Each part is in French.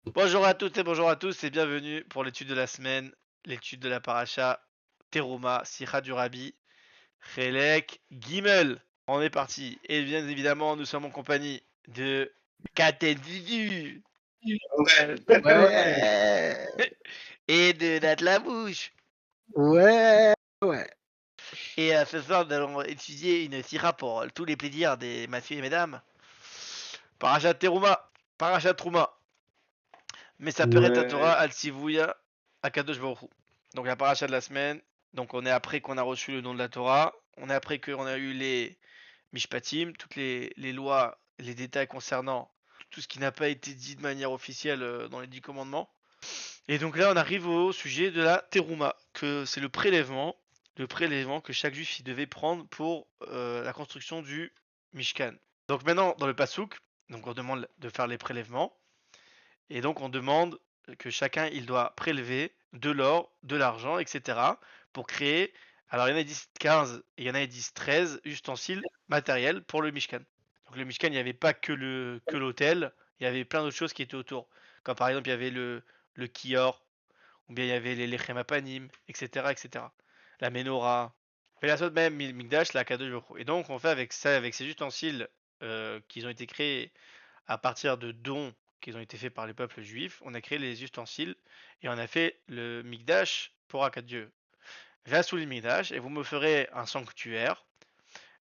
Bonjour à toutes et bonjour à tous et bienvenue pour l'étude de la semaine, l'étude de la paracha Teruma, Sicha du Rabbi, Chelek, Gimel. On est parti et bien évidemment nous sommes en compagnie de Katen Vivu Ouais, ouais, et de Nat la bouche. ouais, ouais. Et ce soir nous allons étudier une Sicha pour tous les plaisirs des messieurs et mesdames. Paracha Teruma, Paracha Trouma. Mais ça paraît à Torah Ouais. al Sivuya Akadosh Baruch Hu. Donc la paracha de la semaine. Donc on est après qu'on a reçu le nom de la Torah. On est après qu'on a eu les Mishpatim, toutes les lois, les détails concernant tout ce qui n'a pas été dit de manière officielle dans les 10 commandements. Et donc là on arrive au sujet de la Teruma, que c'est le prélèvement que chaque juif y devait prendre pour la construction du Mishkan. Donc maintenant dans le Passouk, donc on demande de faire les prélèvements. Et donc on demande que chacun il doit prélever de l'or, de l'argent, etc. pour créer. Alors il y en a qui disent 15 et il y en a qui disent 13 ustensiles matériels pour le Mishkan. Donc le Mishkan, il n'y avait pas que l'hôtel, il y avait plein d'autres choses qui étaient autour. Comme par exemple il y avait le kior, ou bien il y avait les lechem apanim, etc., etc. La menorah. Et la sorte même Mikdash, la Kadosh Baruch Hu. Et donc on fait avec ça, avec ces ustensiles qui ont été créés à partir de dons qui ont été faits par les peuples juifs, on a créé les ustensiles et on a fait le Mikdash pour Dieu. Sous le Mikdash et vous me ferez un sanctuaire.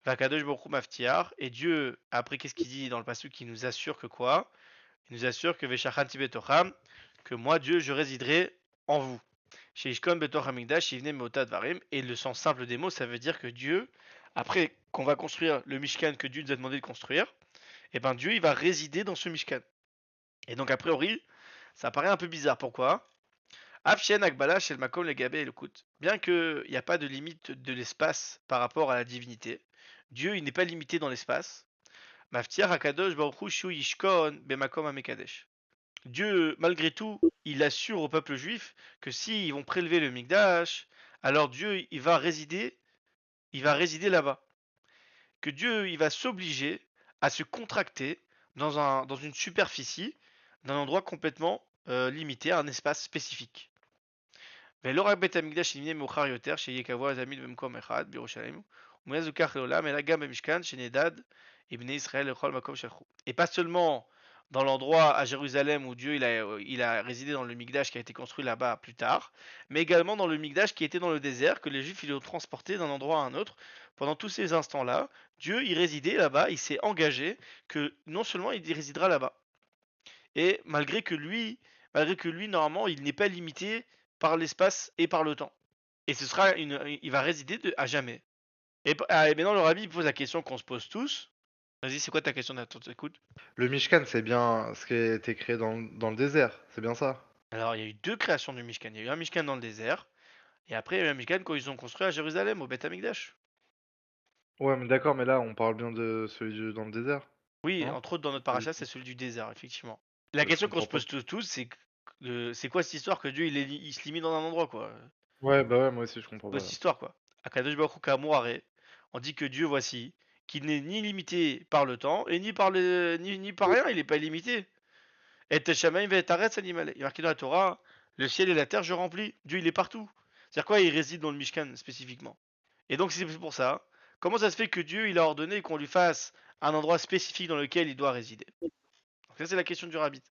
Vakadosh Baruch Hu Maftiar. Et Dieu, après, qu'est-ce qu'il dit dans le passage qui nous assure que quoi? Il nous assure que Veshachan Tibetocham, que moi, Dieu, je résiderai en vous. Chez Ishkon Betoch Hamikdash, Ivne Meotad Varim. Et le sens simple des mots, ça veut dire que Dieu, après qu'on va construire le Mishkan que Dieu nous a demandé de construire, et ben Dieu, il va résider dans ce Mishkan. Et donc, a priori, ça paraît un peu bizarre. Pourquoi? Afshen Akbala chez le Makom le Gabé et le Kout. Bien qu'il n'y a pas de limite de l'espace par rapport à la divinité, Dieu il n'est pas limité dans l'espace. Maftiar Akadosh Baruchu Shu Yishkon Bemakom Amekadesh. Dieu, malgré tout, il assure au peuple juif que s'ils vont prélever le Mikdash, alors Dieu il va résider là-bas. Que Dieu il va s'obliger à se contracter dans une superficie, d'un endroit complètement limité, à un espace spécifique. ולא רק בית המקדש שנבנה מאוחר יותר, שיהיה קבוע תמיד במקום אחד בירושלים, ומאז וכך לעולם, אלא גם במשכן שנדד עם בני ישראל לכל מקום שהלכו. Et pas seulement dans l'endroit à Jérusalem où Dieu il a résidé dans le Mikdash qui a été construit là-bas plus tard, mais également dans le Mikdash qui était dans le désert, que les Juifs ils ont transporté d'un endroit à un autre. Pendant tous ces instants-là, Dieu il résidait là-bas, il s'est engagé que non seulement il résidera là-bas, et malgré que lui, normalement, il n'est pas limité par l'espace et par le temps. Et il va résider à jamais. Et maintenant, le rabbi pose la question qu'on se pose tous. Vas-y, c'est quoi ta question, Nathan? Écoute. Le Mishkan, c'est bien ce qui a été créé dans le désert, c'est bien ça? Alors, il y a eu deux créations du Mishkan. Il y a eu un Mishkan dans le désert, et après, il y a eu un Mishkan quand ils ont construit à Jérusalem, au Beth Amikdash. Ouais, mais d'accord, mais là, on parle bien de celui dans le désert, Oui, non? entre autres, dans notre Pas du paracha, tout. c'est celui du désert, effectivement. La Je question qu'on comprends se pas. pose tous, c'est quoi cette histoire que Dieu, il se limite dans un endroit, quoi? Ouais, bah ouais, moi aussi, je comprends Quoi cette pas. histoire, quoi? Akadosh Baruch Hu Kamoare, on dit que Dieu, voici, qui n'est ni limité par le temps et ni par rien, il n'est pas limité. Et Teshamayim ve'etaretz animal. Il est marqué dans la Torah, le ciel et la terre je remplis. Dieu il est partout. C'est-à-dire quoi? Il réside dans le Mishkan spécifiquement. Et donc c'est pour ça. Comment ça se fait que Dieu il a ordonné qu'on lui fasse un endroit spécifique dans lequel il doit résider? Donc ça c'est la question du rabbit.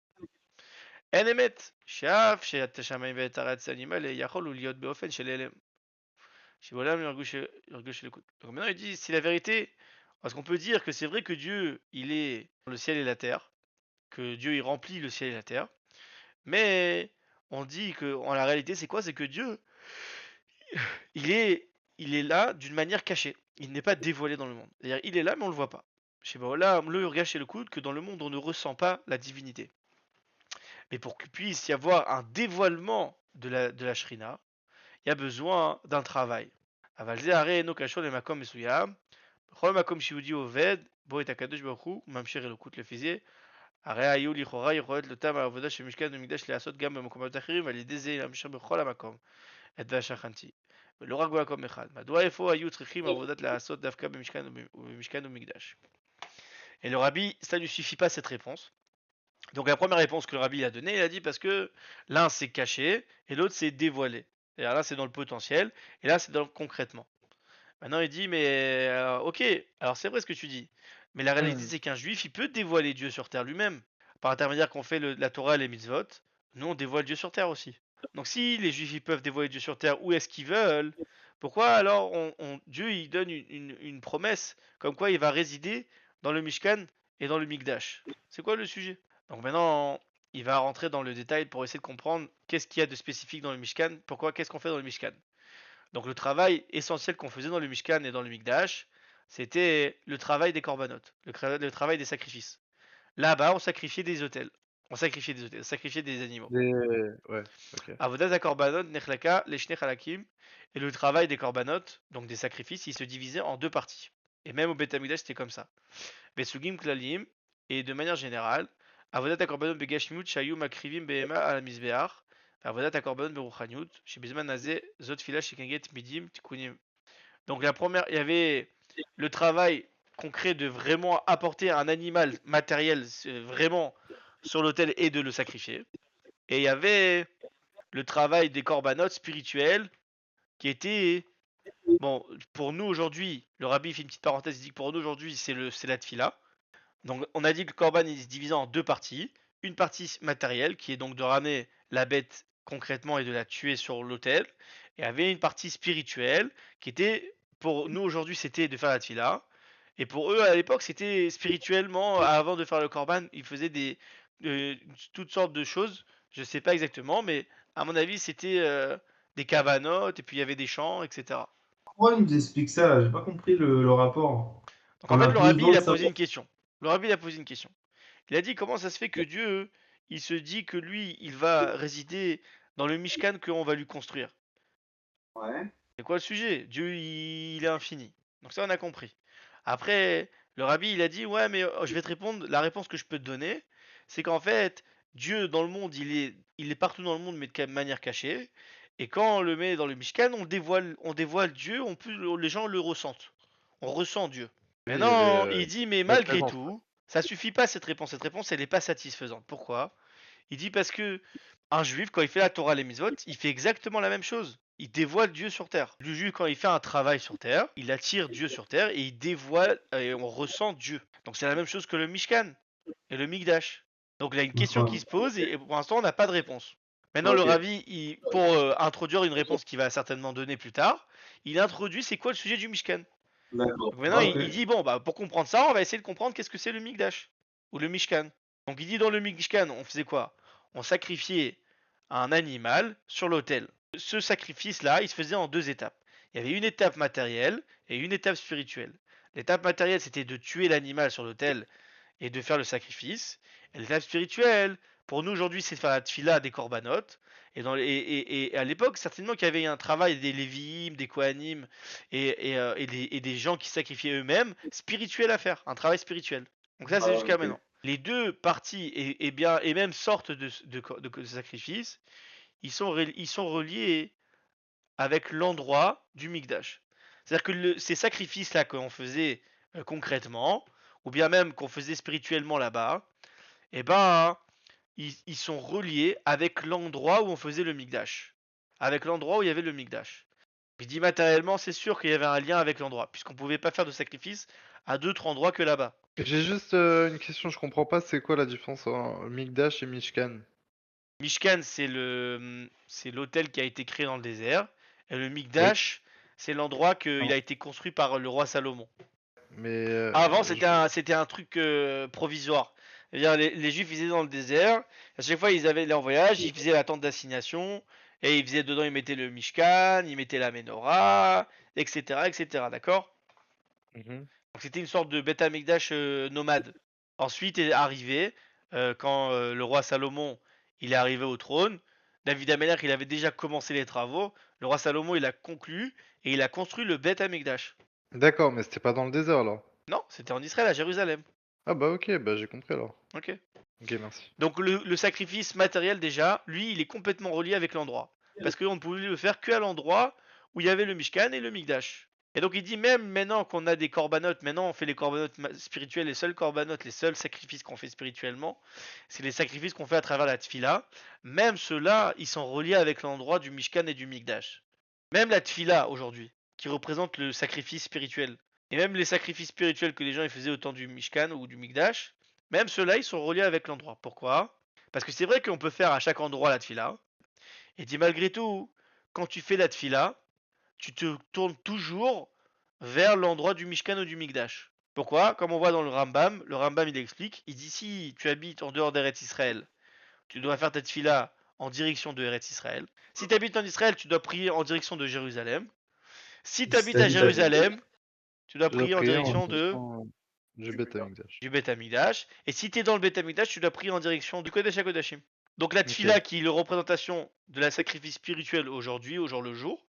En emet, sheaf she'teshamayim ve'etaretz animal et yachol ou liot beofen shel elem. Donc maintenant il dit c'est la vérité. Parce qu'on peut dire que c'est vrai que Dieu, il est le ciel et la terre, que Dieu il remplit le ciel et la terre, mais on dit que en la réalité c'est quoi? C'est que Dieu, il est, il est là d'une manière cachée. Il n'est pas dévoilé dans le monde. C'est-à-dire il est là mais on le voit pas. Je sais pas, là, le regarde chez le coude que dans le monde on ne ressent pas la divinité. Mais pour qu'il puisse y avoir un dévoilement de la Shrina, il y a besoin d'un travail. אבל זה הרי אינו קשור למקום מסוים, בכל מקום שיהודי עובד, בו את הקדוש ברוך הוא, ממשיך אלוקות לפי זה, הרי היו לכאורה יכולות לאותם העבודה של משכן ומקדש להיעשות גם במקומות אחרים, ועל ידי זה להמשיך בכל המקום את והשכנתי, ולא רק במקום אחד. מדוע איפה היו צריכים עבודת לעשות דווקא במשכן ובמקדש? Et le rabbi, ça ne lui suffit pas cette réponse. Donc la première réponse que le rabbi a donnée, il a dit parce que l'un c'est caché et l'autre c'est dévoilé. Et alors là c'est dans le potentiel et là c'est dans le concrètement. Maintenant il dit mais ok, alors c'est vrai ce que tu dis. Mais la réalité Hmm. c'est qu'un juif il peut dévoiler Dieu sur terre lui-même. Par intermédiaire qu'on fait la Torah et les mitzvot, nous on dévoile Dieu sur terre aussi. Donc si les juifs ils peuvent dévoiler Dieu sur terre où est-ce qu'ils veulent, pourquoi alors Dieu il donne une promesse comme quoi il va résider dans le Mishkan et dans le Mikdash? C'est quoi le sujet? Donc maintenant, il va rentrer dans le détail pour essayer de comprendre qu'est-ce qu'il y a de spécifique dans le Mishkan, pourquoi, qu'est-ce qu'on fait dans le Mishkan. Donc le travail essentiel qu'on faisait dans le Mishkan et dans le Mikdash, c'était le travail des corbanotes, le travail des sacrifices. Là-bas, on sacrifiait des animaux. Ouais, ok. Avodat korbanot nechlaka leshne halakim, et le travail des corbanotes, donc des sacrifices, il se divisait en deux parties. Et même au Beth Amikdash, c'était comme ça. Besugim klalim, et de manière générale, Avodat akorbanot begashmut shayu makrivim behema al mizbeach, Avodat akorbanot beruchaniut, chez Bizman Nazé, Zot Filash Shekenget Midim Tikunim. Donc la première, il y avait le travail concret de vraiment apporter un animal matériel vraiment sur l'autel et de le sacrifier. Et il y avait le travail des corbanotes spirituels qui était bon pour nous aujourd'hui. Le rabbi fait une petite parenthèse, il dit que pour nous aujourd'hui c'est la tfila. Donc on a dit que le korban il se divisait en deux parties. Une partie matérielle qui est donc de ramener la bête concrètement et de la tuer sur l'autel. Et il y avait une partie spirituelle qui était pour nous aujourd'hui c'était de faire la tfila. Et pour eux à l'époque c'était spirituellement avant de faire le korban ils faisaient euh, toutes sortes de choses. Je sais pas exactement mais à mon avis c'était des cavanotes et puis il y avait des chants etc. Pourquoi il nous explique ça là? J'ai pas compris le rapport. Donc en On fait a le rabbi besoin il de a posé savoir. une question. Le rabbi il a posé une question. Il a dit comment ça se fait que Dieu, il se dit que lui, il va résider dans le Mishkan qu'on va lui construire. Ouais. C'est quoi le sujet? Dieu, il est infini. Donc ça, on a compris. Après, le rabbi, il a dit, ouais, mais je vais te répondre, la réponse que je peux te donner, c'est qu'en fait, Dieu, dans le monde, il est partout dans le monde, mais de manière cachée. Et quand on le met dans le Mishkan, on dévoile Dieu, les gens le ressentent. On ressent Dieu. Oui, il y avait Maintenant, il dit, mais la malgré présence. tout, ça suffit pas cette réponse. Cette réponse, elle n'est pas satisfaisante. Pourquoi? Il dit parce que un juif, quand il fait la Torah, les mitzvot, il fait exactement la même chose. Il dévoile Dieu sur terre. Le juif, quand il fait un travail sur terre, il attire Dieu sur terre et il dévoile et on ressent Dieu. Donc c'est la même chose que le Mishkan et le Mikdash. Donc il y a une question qui Ouais. se pose et pour l'instant on n'a pas de réponse. Maintenant le Ok. Ravi, pour introduire une réponse qu'il va certainement donner plus tard, il introduit c'est quoi le sujet du Mishkan. D'accord. Donc maintenant, Ok. il dit bon, bah pour comprendre ça, on va essayer de comprendre qu'est-ce que c'est le Mikdash ou le Mishkan. Donc il dit dans le Mishkan, on faisait quoi? On sacrifiait un animal sur l'autel. Ce sacrifice-là, il se faisait en deux étapes. Il y avait une étape matérielle et une étape spirituelle. L'étape matérielle, c'était de tuer l'animal sur l'autel et de faire le sacrifice. Et l'étape spirituelle, pour nous aujourd'hui, c'est de faire la tfila des corbanotes. Et à l'époque, certainement qu'il y avait un travail des lévi'im, des kohanim et des gens qui sacrifiaient eux-mêmes, spirituel à faire, un travail spirituel. Donc ça, c'est Ah, jusqu'à ok. maintenant. Les deux parties et même sortes de sacrifices, ils sont reliés avec l'endroit du Mikdash. C'est-à-dire que ces sacrifices-là qu'on faisait concrètement, ou bien même qu'on faisait spirituellement là-bas, eh ben, ils sont reliés avec l'endroit où on faisait le Mikdash. Avec l'endroit où il y avait le Mikdash. Je dis matériellement, c'est sûr qu'il y avait un lien avec l'endroit, puisqu'on pouvait pas faire de sacrifice à d'autres endroits que là-bas. J'ai juste une question, je comprends pas, c'est quoi la différence entre Mikdash et Mishkan? Mishkan, c'est l'hôtel qui a été créé dans le désert, et le Oui, Mikdash, c'est l'endroit qu'il a été construit par le roi Salomon. mais Avant, c'était un truc provisoire. C'est-à-dire, les Juifs, ils étaient dans le désert. À chaque fois, ils avaient leur voyage, ils faisaient la tente d'assignation. Et ils faisaient dedans, ils mettaient le Mishkan, ils mettaient la Menorah, etc., etc. D'accord? Mhm. Donc, c'était une sorte de Beth Amikdash nomade. Ensuite est arrivé, quand le roi Salomon, il est arrivé au trône, David Ameller, il avait déjà commencé les travaux. Le roi Salomon, il a conclu et il a construit le Beth Amikdash. D'accord, mais c'était pas dans le désert là. Non, c'était en Israël, à Jérusalem. Ah bah ok, bah j'ai compris alors. Ok. Ok, merci. Donc le sacrifice matériel déjà, lui, il est complètement relié avec l'endroit. Parce qu'on ne pouvait le faire qu'à l'endroit où il y avait le Mishkan et le Mikdash. Et donc il dit même maintenant qu'on a des corbanotes, maintenant on fait les corbanotes spirituels, les seuls corbanotes, les seuls sacrifices qu'on fait spirituellement, c'est les sacrifices qu'on fait à travers la tfila. Même ceux-là, ils sont reliés avec l'endroit du Mishkan et du Mikdash. Même la tfila aujourd'hui, qui représente le sacrifice spirituel, et même les sacrifices spirituels que les gens ils faisaient au temps du Mishkan ou du Mikdash, même ceux-là, ils sont reliés avec l'endroit. Pourquoi? Parce que c'est vrai qu'on peut faire à chaque endroit la tfila, et dit malgré tout, quand tu fais la tfila, tu te tournes toujours vers l'endroit du Mishkan ou du Mikdash. Pourquoi? Comme on voit dans le Rambam il explique, il dit si tu habites en dehors d'Eretz Israël, tu dois faire ta tfila en direction de Eretz Israël. Si tu habites en Israël, tu dois prier en direction de Jérusalem. Si tu habites à Jérusalem, tu dois Je dois prier en prier en direction direction du Beth Amikdash. du Beth Amikdash. Et si tu es dans le Beth Amikdash, tu dois prier en direction du Kodesh HaKodashim. Donc la tfila Ok. qui est la représentation de la sacrifice spirituel aujourd'hui, au jour le jour,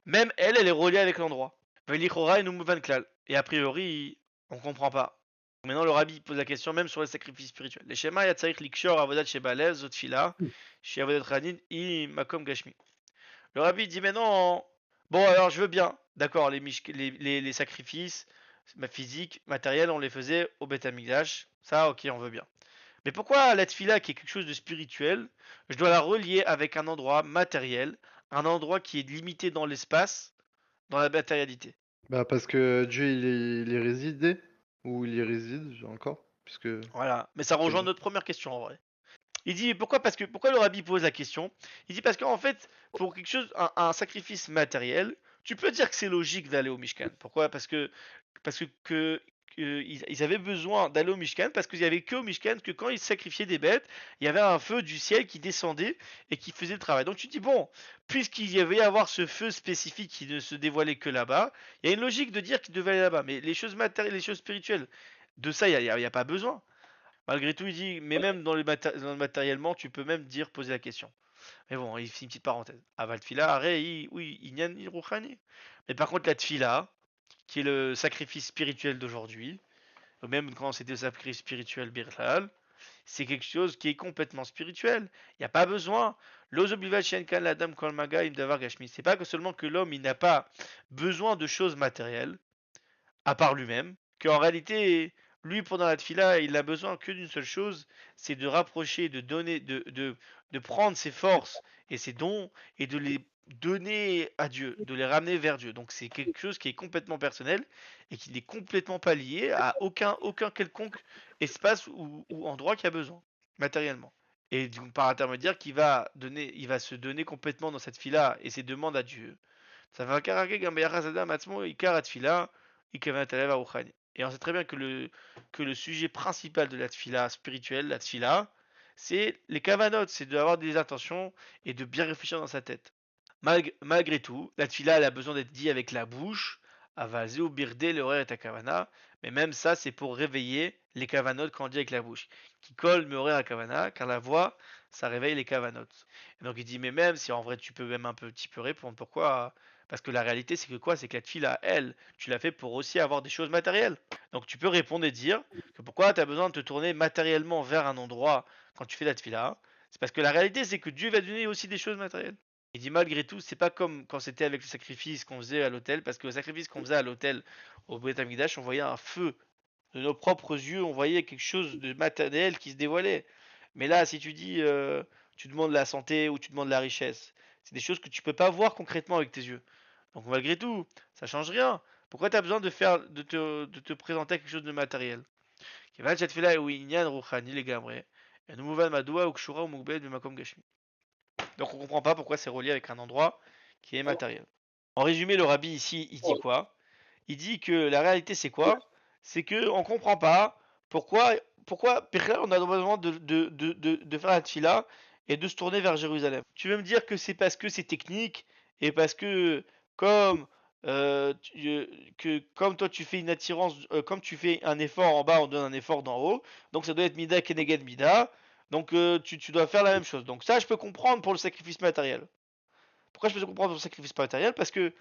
même elle, elle est reliée avec l'endroit. Velichora et Numuvan Klal. Et a priori, on comprend pas. Maintenant, le rabbi pose la question même sur les sacrifices spirituels. Les schémas yatsaich likshor avodat shebalev zotfila, chez avodat ranin i makom gashmi. Le rabbi dit maintenant, bon alors je veux bien, d'accord, les sacrifices physiques, matériels, on les faisait au Beth Amikdash. Ça, ok, on veut bien. Mais pourquoi la tfila, qui est quelque chose de spirituel, je dois la relier avec un endroit matériel, un endroit qui est limité dans l'espace, dans la matérialité? Bah parce que Dieu il y résidait, ou il y réside encore, puisque Voilà. Mais ça c'est rejoint Dieu. notre première question en vrai. Il dit pourquoi? Parce que pourquoi le rabbi pose la question? Il dit parce qu'en fait, pour quelque chose, un sacrifice matériel, tu peux dire que c'est logique d'aller au Mishkan. Pourquoi? Parce que ils avaient besoin d'aller au Mishkan parce qu'il y avait que au Mishkan que quand ils sacrifiaient des bêtes, il y avait un feu du ciel qui descendait et qui faisait le travail. Donc tu te dis bon, puisqu'il y avait avoir ce feu spécifique qui ne se dévoilait que là-bas, il y a une logique de dire qu'il devait aller là-bas. Mais les choses matérielles, les choses spirituelles, de ça il y a pas besoin. Malgré tout, il dit, mais même dans le matériellement, tu peux même dire, poser la question. Mais bon, il fait une petite parenthèse. Aval tfila, oui, inyan rouhani. Mais par contre, la tfila, qui est le sacrifice spirituel d'aujourd'hui, même quand c'était le sacrifice spirituel birlal, c'est quelque chose qui est complètement spirituel. Il n'y a pas besoin. C'est pas que seulement que l'homme il n'a pas besoin de choses matérielles, à part lui-même, qu'en réalité, lui, pendant la tfila, il a besoin que d'une seule chose, c'est de rapprocher, de donner, de prendre ses forces et ses dons et de les donner à Dieu, de les ramener vers Dieu. Donc c'est quelque chose qui est complètement personnel et qui n'est complètement pas lié à aucun quelconque espace ou endroit qui a besoin, matériellement. Et donc, par intermédiaire, il va se donner complètement dans cette fila et ses demandes à Dieu. Ça va et on sait très bien que le sujet principal de la tfila spirituelle, la tfila, c'est les kavanot, c'est d'avoir des intentions et de bien réfléchir dans sa tête. Malgré tout, la tfila elle a besoin d'être dit avec la bouche, avazé birde le et kavana, mais même ça c'est pour réveiller les kavanot quand on dit avec la bouche. Qui colle me à kavana, car la voix ça réveille les kavanot. Et donc il dit mais même si en vrai tu peux même un petit peu répondre pourquoi, parce que la réalité c'est que quoi, c'est que la tfila elle, tu l'as fait pour aussi avoir des choses matérielles. Donc tu peux répondre et dire que pourquoi tu as besoin de te tourner matériellement vers un endroit quand tu fais la tfila, c'est parce que la réalité c'est que Dieu va donner aussi des choses matérielles. Il dit malgré tout, c'est pas comme quand c'était avec le sacrifice qu'on faisait à l'hôtel, parce que le sacrifice qu'on faisait à l'hôtel au Beth Amikdash, on voyait un feu de nos propres yeux, on voyait quelque chose de matériel qui se dévoilait. Mais là, si tu dis, tu demandes la santé ou tu demandes la richesse, c'est des choses que tu peux pas voir concrètement avec tes yeux. Donc malgré tout, ça change rien. Pourquoi tu as besoin de te présenter quelque chose de matériel? Donc on comprend pas pourquoi c'est relié avec un endroit qui est matériel. En résumé, le rabbi ici, il dit quoi? Il dit que la réalité c'est quoi? C'est que on comprend pas pourquoi on a besoin de faire la tfila et de se tourner vers Jérusalem. Tu veux me dire que c'est parce que c'est technique et parce que comme comme toi tu fais une attirance, comme tu fais un effort en bas, on donne un effort d'en haut, donc ça doit être mida keneged mida, donc tu dois faire la même chose. Donc ça je peux comprendre pour le sacrifice matériel. Pourquoi je peux comprendre pour le sacrifice matériel? Parce que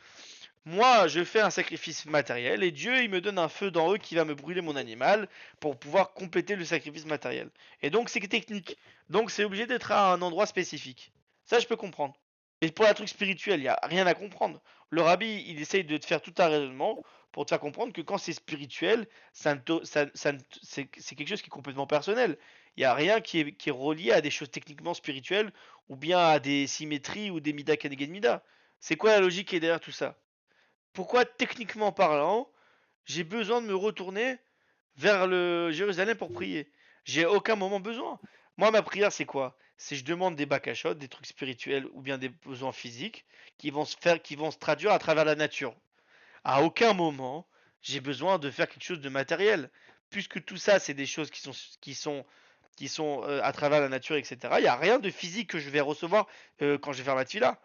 moi, je fais un sacrifice matériel et Dieu, il me donne un feu dans eux qui va me brûler mon animal pour pouvoir compléter le sacrifice matériel. Et donc, c'est technique. Donc, c'est obligé d'être à un endroit spécifique. Ça, je peux comprendre. Et pour un truc spirituel, il n'y a rien à comprendre. Le rabbi, il essaye de te faire tout un raisonnement pour te faire comprendre que quand c'est spirituel, c'est quelque chose qui est complètement personnel. Il n'y a rien qui est relié à des choses techniquement spirituelles ou bien à des symétries ou des midas keneged midas. C'est quoi la logique qui est derrière tout ça? Pourquoi, techniquement parlant, j'ai besoin de me retourner vers le Jérusalem pour prier? J'ai aucun moment besoin. Moi, ma prière, c'est quoi? C'est je demande des bakashot, des trucs spirituels ou bien des besoins physiques qui vont se traduire à travers la nature. À aucun moment, j'ai besoin de faire quelque chose de matériel. Puisque tout ça, c'est des choses qui sont à travers la nature, etc. Il n'y a rien de physique que je vais recevoir quand je vais faire ma tefila.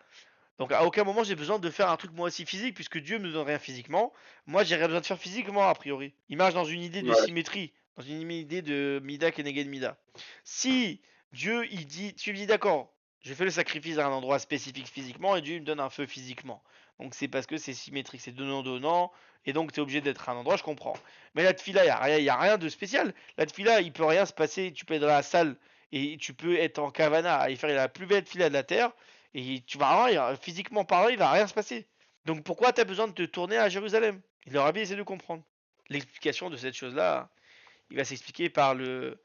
Donc à aucun moment j'ai besoin de faire un truc moi aussi physique, puisque Dieu me donne rien physiquement. Moi j'ai rien besoin de faire physiquement a priori. Il marche dans une idée de Ouais. symétrie, dans une idée de Mida Keneged Mida. Si Dieu il dit, tu me dis d'accord, je fais le sacrifice à un endroit spécifique physiquement et Dieu il me donne un feu physiquement. Donc c'est parce que c'est symétrique, c'est donnant-donnant, et donc tu es obligé d'être à un endroit, je comprends. Mais la tefila, il y a rien de spécial. La tefila, il peut rien se passer, tu peux être dans la salle et tu peux être en kavana et faire la plus belle tefila de la terre. Et tu vas voir, physiquement parlant, il va rien se passer. Donc pourquoi tu as besoin de te tourner à Jérusalem? Et le rabbi essaie de comprendre. L'explication de cette chose-là, il va s'expliquer par le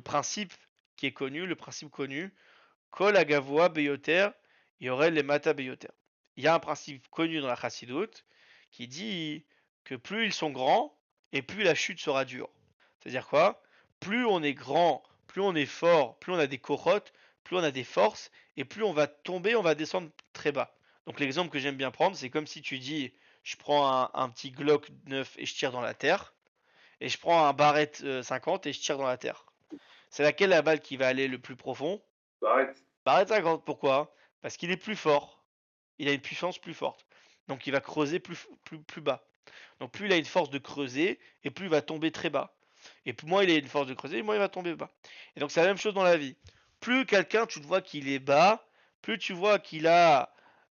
principe qui est connu, le principe connu, Kol agavoa beyoter, yorel les mata beyoter. Il y a un principe connu dans la Chassidut qui dit que plus ils sont grands, et plus la chute sera dure. C'est-à-dire quoi? Plus on est grand, plus on est fort, plus on a des korotes, plus on a des forces, et plus on va tomber, on va descendre très bas. Donc l'exemple que j'aime bien prendre, c'est comme si tu dis, je prends un petit Glock 9 et je tire dans la terre, et je prends un Barrett 50 et je tire dans la terre. C'est laquelle la balle qui va aller le plus profond? Arrête. Barrett 50, pourquoi? Parce qu'il est plus fort. Il a une puissance plus forte. Donc il va creuser plus bas. Donc plus il a une force de creuser, et plus il va tomber très bas. Et plus moins il a une force de creuser, moins il va tomber bas. Et donc c'est la même chose dans la vie. Plus quelqu'un, tu te vois qu'il est bas, plus tu vois il a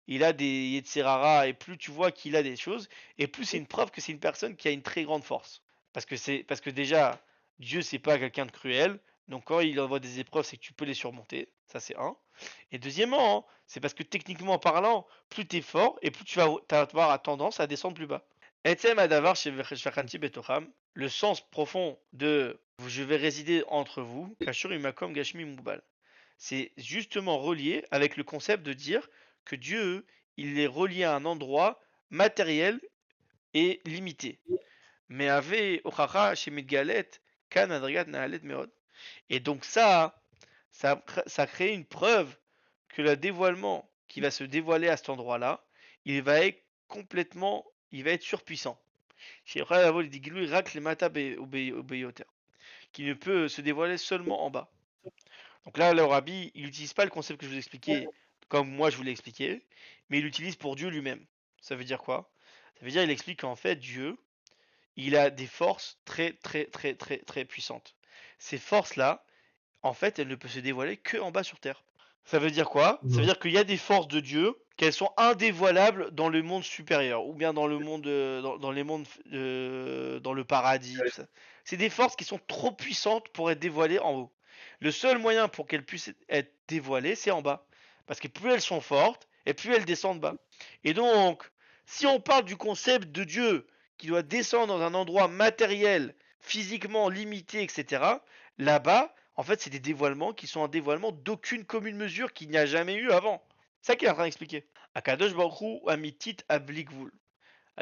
des Yetzirara, et plus tu vois qu'il a des choses, et plus c'est une preuve que c'est une personne qui a une très grande force. Parce que déjà, Dieu c'est pas quelqu'un de cruel, donc quand il envoie des épreuves, c'est que tu peux les surmonter. Ça c'est un. Et deuxièmement, hein, c'est parce que techniquement parlant, plus tu es fort, et plus tu vas avoir tendance à descendre plus bas. Etzem adavar shevachanti betocham, le sens profond de je vais résider entre vous, kashur imakom gashmi mubal. C'est justement relié avec le concept de dire que Dieu, il est relié à un endroit matériel et limité. Mais ave ochacha shemidgalet kan adrigat naalet meod. Et donc ça crée une preuve que le dévoilement qui va se dévoiler à cet endroit-là, il va être surpuissant. Qui ne peut se dévoiler seulement en bas. Donc là, le rabbi, il n'utilise pas le concept que je vous expliquais, comme moi je vous l'ai expliqué, mais il l'utilise pour Dieu lui-même. Ça veut dire quoi? Ça veut dire, il explique qu'en fait, Dieu, il a des forces très puissantes. Ces forces-là, en fait, elles ne peuvent se dévoiler que en bas sur Terre. Ça veut dire quoi? Ça veut dire qu'il y a des forces de Dieu, qu'elles sont indévoilables dans le monde supérieur, ou bien dans le monde, dans les mondes, dans le paradis, tout ça. C'est des forces qui sont trop puissantes pour être dévoilées en haut. Le seul moyen pour qu'elles puissent être dévoilées, c'est en bas. Parce que plus elles sont fortes, et plus elles descendent bas. Et donc, si on parle du concept de Dieu qui doit descendre dans un endroit matériel, physiquement limité, etc., là-bas, en fait, c'est des dévoilements qui sont un dévoilement d'aucune commune mesure qu'il n'y a jamais eu avant. C'est ça qu'il est en train d'expliquer. Akadosh Baruch Hu amitit ablikvul.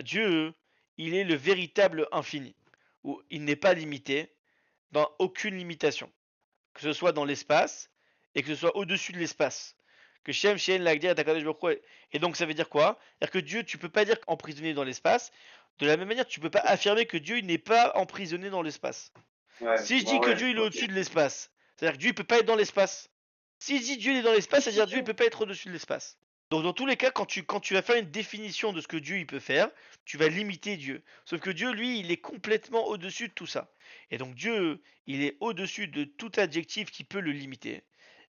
Dieu, il est le véritable infini, où il n'est pas limité dans aucune limitation, que ce soit dans l'espace et que ce soit au-dessus de l'espace. Que Shem, Shen, Lagdir et Akadosh Baruch Hu. Et donc ça veut dire quoi? C'est-à-dire que Dieu, tu peux pas dire emprisonné dans l'espace. De la même manière, tu peux pas affirmer que Dieu il n'est pas emprisonné dans l'espace. Ouais, Si je dis que Dieu il est au-dessus de l'espace, c'est-à-dire que Dieu il peut pas être dans l'espace. Si je dis Dieu il est dans l'espace, c'est-à-dire que Dieu il peut pas être au-dessus de l'espace. Donc dans tous les cas, quand tu vas faire une définition de ce que Dieu il peut faire, tu vas limiter Dieu. Sauf que Dieu, lui, il est complètement au-dessus de tout ça. Et donc Dieu, il est au-dessus de tout adjectif qui peut le limiter.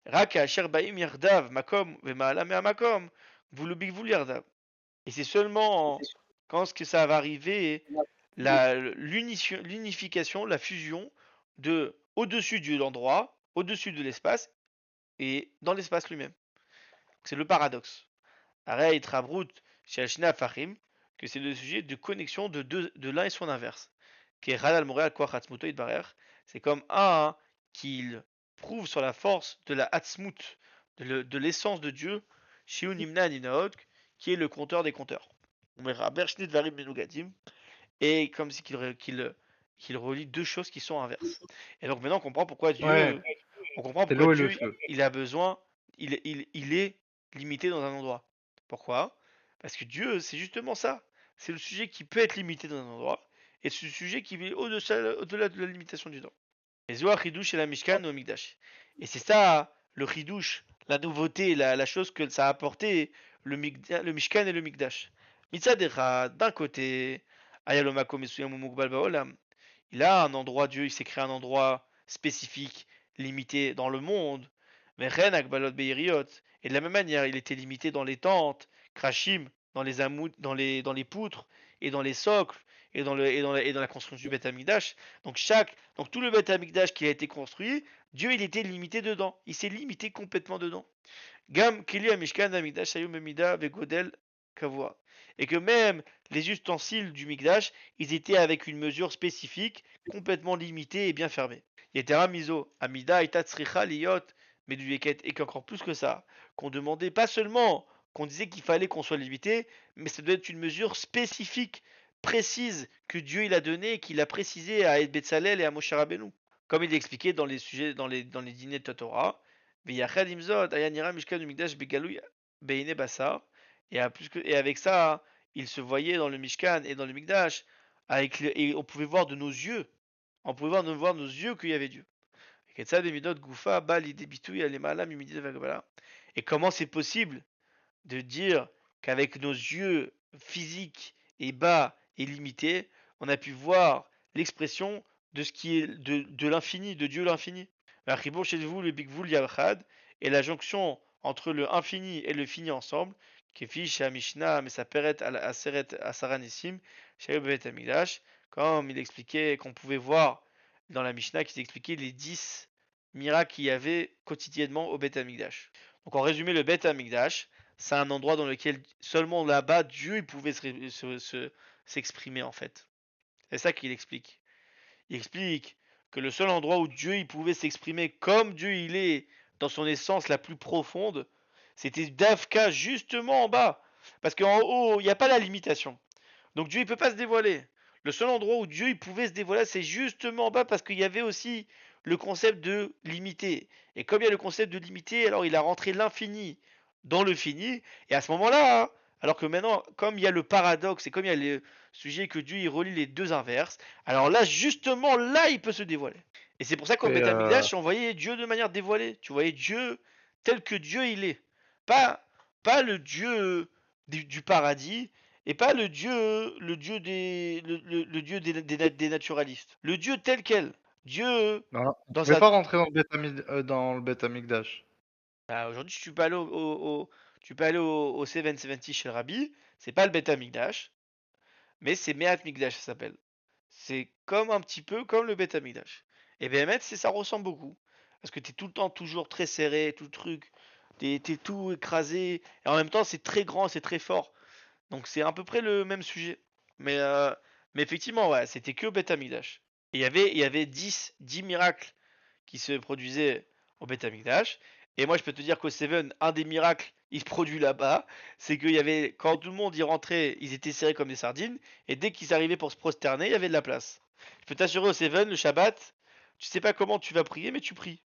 Raka sherbaim yardav makom vema'ala makom vulu yardav. Et c'est seulement quand ce que ça va arriver, l'unification, la fusion de au-dessus de l'endroit, au-dessus de l'espace et dans l'espace lui-même. C'est le paradoxe. Arei Trabrut chez Ashna Fahim, que c'est le sujet de connexion de l'un et son inverse. Qui est Halal Montréal Koach Hatzmuto Idbarer. C'est comme un qu'il prouve sur la force de la Hatzmut, de l'essence de Dieu, Shiu Nimna Ninaot, qui est le compteur des compteurs. On verra Bershni Dvarim Menugadim, et comme si qu'il relie deux choses qui sont inverses. Et donc maintenant on comprend pourquoi Ouais, Dieu, on comprend c'est pourquoi l'eau et le Dieu, feu. il a besoin, il est limité dans un endroit. Pourquoi? Parce que Dieu, c'est justement ça. C'est le sujet qui peut être limité dans un endroit, et c'est le sujet qui est au-delà de la limitation du temps. Et Zohar Hidouche et la Mishkan au Mikdash. Et c'est ça, le Hidouche, la nouveauté, la chose que ça a apporté, le Mishkan et le Mikdash. Mitzad Echad, d'un côté, Ayalomako Mesuyam Mugbal Baolam, il a un endroit, Dieu, il s'est créé un endroit spécifique, limité dans le monde. Mais Ren Akbalot Beiriot, et de la même manière, il était limité dans les tentes, Krashim, dans les amoud, dans les poutres, et dans les socles, et dans la construction du Beth Amikdash. Donc tout le Beth Amikdash qui a été construit, Dieu il était limité dedans. Il s'est limité complètement dedans. Gam Kili Amishkan Amikdash Ayum Memida Vegodel Kavua. Et que même les ustensiles du Mikdash, ils étaient avec une mesure spécifique, complètement limitée et bien fermée. Yetera Mizo, Amida Itatsricha Liot, Meduyeket, et qu'encore plus que ça, qu'on demandait pas seulement, qu'on disait qu'il fallait qu'on soit limité, mais ça doit être une mesure spécifique, précise, que Dieu il a donnée et qu'il a précisé à Ed Betzalel et à Moshe Rabbeinu. Comme il expliquait dans les sujets, dans les dîners de Torah, V'yachad imzot, ayanira mishkan mikdash begalui beine basar. Et avec ça, il se voyait dans le Mishkan et dans le Mikdash, et on pouvait voir de nos yeux, on pouvait voir nos yeux qu'il y avait Dieu. Et comment c'est possible de dire qu'avec nos yeux physiques et bas et limités, on a pu voir l'expression de ce qui est de l'infini, de Dieu l'infini. Chez vous, le Big Yachad, et la jonction entre le infini et le fini ensemble, qui fiche à Mishnah, mais ça peret à Seret à Saranissim, chez Amigdash, comme il expliquait qu'on pouvait voir dans la Mishnah qui expliquait les 10 miracles qu'il y avait quotidiennement au Beth Amigdash. Donc en résumé, le Beth Amigdash, c'est un endroit dans lequel seulement là-bas Dieu il pouvait s'exprimer en fait. C'est ça qu'il explique. Il explique que le seul endroit où Dieu il pouvait s'exprimer comme Dieu il est dans son essence la plus profonde, c'était Davka justement en bas. Parce qu'en haut, il n'y a pas la limitation. Donc Dieu il peut pas se dévoiler. Le seul endroit où Dieu il pouvait se dévoiler, c'est justement en bas parce qu'il y avait aussi le concept de limité. Et comme il y a le concept de limité, alors il a rentré l'infini dans le fini. Et à ce moment-là, hein, alors que maintenant, comme il y a le paradoxe et comme il y a le sujet que Dieu il relie les deux inverses, alors là, justement, là, il peut se dévoiler. Et c'est pour ça qu'au Et Beth Amikdash, on voyait Dieu de manière dévoilée. Tu voyais Dieu tel que Dieu il est. Pas, pas le Dieu du paradis, et pas le Dieu des naturalistes. Le Dieu tel quel. Dieu non, on dans pouvait sa. pas rentrer dans le Beth Amikdash. Bah, aujourd'hui, tu peux aller tu peux aller au 770 chez le Rabbi. C'est pas le Beth Amikdash, mais c'est Meat Mikdash, ça s'appelle. C'est comme un petit peu comme le Beth Amikdash. Et BMS, ça ressemble beaucoup. Parce que t'es tout le temps toujours très serré, tout le truc. T'es tout écrasé. Et en même temps, c'est très grand, c'est très fort. Donc c'est à peu près le même sujet. Mais, euh, mais effectivement, ouais, c'était que Beth Amikdash. Et il y avait 10 miracles qui se produisaient au Beth Amikdash. Et moi, je peux te dire qu'au Seven, un des miracles, il se produit là-bas. C'est qu'il y avait, quand tout le monde y rentrait, ils étaient serrés comme des sardines. Et dès qu'ils arrivaient pour se prosterner, il y avait de la place. Je peux t'assurer au Seven, le Shabbat, tu sais pas comment tu vas prier, mais tu pries.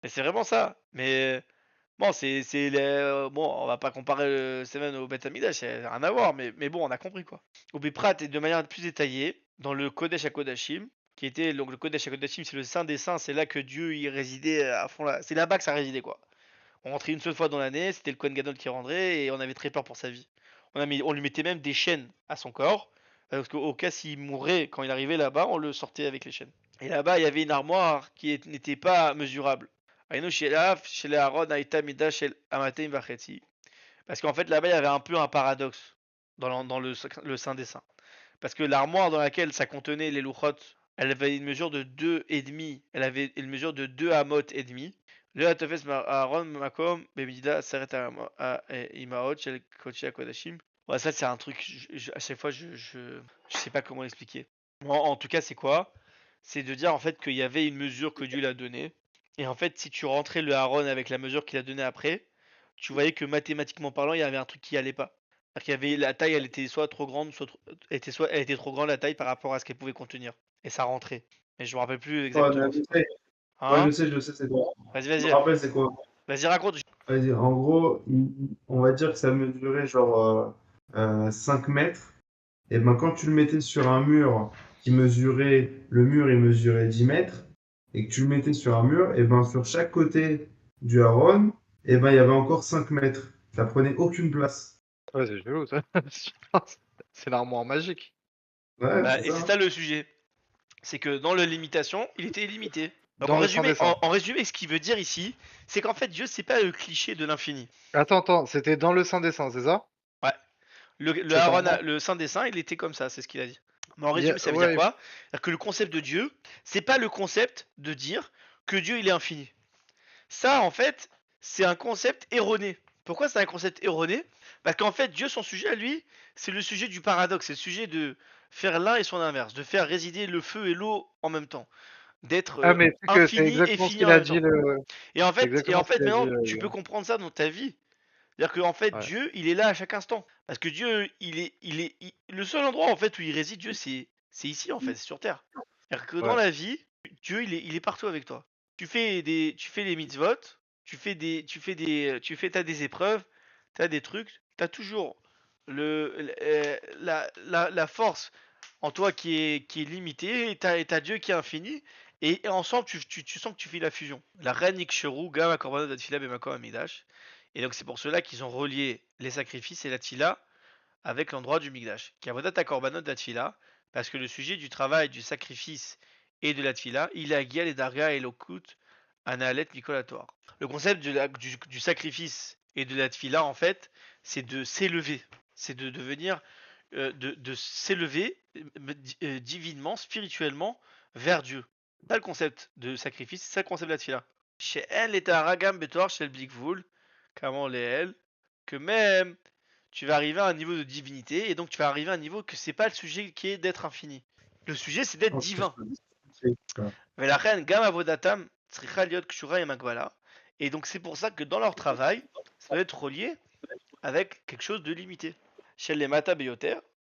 Et c'est vraiment ça. Mais bon, bon, on va pas comparer le Seven au Beth Amikdash, ça n'a rien à voir, mais bon, on a compris quoi. Au Biprat et de manière plus détaillée, dans le Kodesh HaKodashim, qui était donc le Kodesh HaKodashim, c'est le Saint des Saints, c'est là que Dieu y résidait à fond là. C'est là-bas que ça résidait quoi. On rentrait une seule fois dans l'année, c'était le Kohen Gadol qui rentrait et on avait très peur pour sa vie. On lui mettait même des chaînes à son corps, parce qu'au cas s'il mourait quand il arrivait là-bas, on le sortait avec les chaînes. Et là-bas, il y avait une armoire qui n'était pas mesurable. Parce qu'en fait, là-bas, il y avait un peu un paradoxe dans le Saint des Saints. Parce que l'armoire dans laquelle ça contenait les louchot, elle avait une mesure de 2,5. Elle avait une mesure de 2 amot et demi. Le Atofes Aaron Makom Bemida s'arrête à Imaot Shel Kochi Kodashim. Ouais, ça c'est un truc, à chaque fois je sais pas comment l'expliquer. En tout cas, c'est quoi? C'est de dire en fait qu'il y avait une mesure que Dieu l'a donnée. Et en fait, si tu rentrais le Aaron avec la mesure qu'il a donnée après, tu voyais que mathématiquement parlant, il y avait un truc qui allait pas. C'est-à-dire qu'il y avait la taille, elle était soit trop grande, soit elle était trop grande la taille par rapport à ce qu'elle pouvait contenir. Et ça rentrait. Mais je me rappelle plus Ouais, exactement. je sais, Hein? je sais, c'est quoi. Vas-y, Je me vas-y. rappelle, c'est quoi. Vas-y, raconte. Vas-y, en gros, on va dire que ça mesurait genre 5 mètres. Et ben quand tu le mettais sur un mur le mur il mesurait 10 mètres, et que tu le mettais sur un mur, et ben sur chaque côté du haron, et ben il y avait encore 5 mètres. Ça prenait aucune place. Ouais, c'est chelou, ça. C'est l'armoire magique. Ouais, Bah, c'est et c'est ça. ça le sujet. C'est que dans la limitation, il était illimité. Donc Dans le sans dessin. en résumé, ce qu'il veut dire ici, c'est qu'en fait, Dieu, c'est pas le cliché de l'infini. Attends, c'était dans le sans dessin, c'est ça? Ouais. Le C'est Aaron, en... le Saint Dessin, il était comme ça, c'est ce qu'il a dit. Mais en résumé, ça veut dire Ouais, quoi? C'est-à-dire que le concept de Dieu, c'est pas le concept de dire que Dieu, il est infini. Ça, en fait, c'est un concept erroné. Pourquoi c'est un concept erroné? Parce qu'en fait, Dieu, son sujet à lui, c'est le sujet du paradoxe, c'est le sujet de faire l'un et son inverse, de faire résider le feu et l'eau en même temps, d'être Ah, mais c'est que c'est infini et exactement ce fini qu'il en a même dit temps. le... C'est Et en exactement ce fait, qu'il a dit maintenant, le tu peux gars. comprendre ça dans ta vie. C'est-à-dire que en fait, Ouais. Dieu, il est là à chaque instant. Parce que Dieu, le seul endroit en fait où il réside, Dieu, c'est ici en fait, c'est sur Terre. C'est-à-dire que dans Ouais. la vie, Dieu, il est partout avec toi. Tu fais les mitzvot, t'as des épreuves, t'as des trucs, t'as toujours la force en toi qui est limitée, et t'as Dieu qui est infini, et ensemble tu sens que tu fais la fusion. La reine Iksheru, Gama Korbanot Datfila Bemakom Amidash. Et donc c'est pour cela qu'ils ont relié les sacrifices et la tfila avec l'endroit du Migdash. Kavodat Korbanot Datfila, parce que le sujet du travail, du sacrifice et de la tfila, il a guia les darga et l'okut analet mikolatoire. Le concept du sacrifice et de la tfila, en fait, c'est de s'élever, c'est de devenir, de s'élever divinement, spirituellement vers Dieu. C'est ça le concept de sacrifice, c'est ça le concept de la tfila. Chez elle, est un ragam betor chez le blikvul, comment les elle, que même tu vas arriver à un niveau de divinité, et donc tu vas arriver à un niveau que c'est pas le sujet qui est d'être infini. Le sujet c'est d'être Ok. divin. C'est ça. Velachem gam avodatam tzricha liot kshura et magvala. Et donc c'est pour ça que dans leur travail, ça doit être relié avec quelque chose de limité. Chez les Mata Beyoter,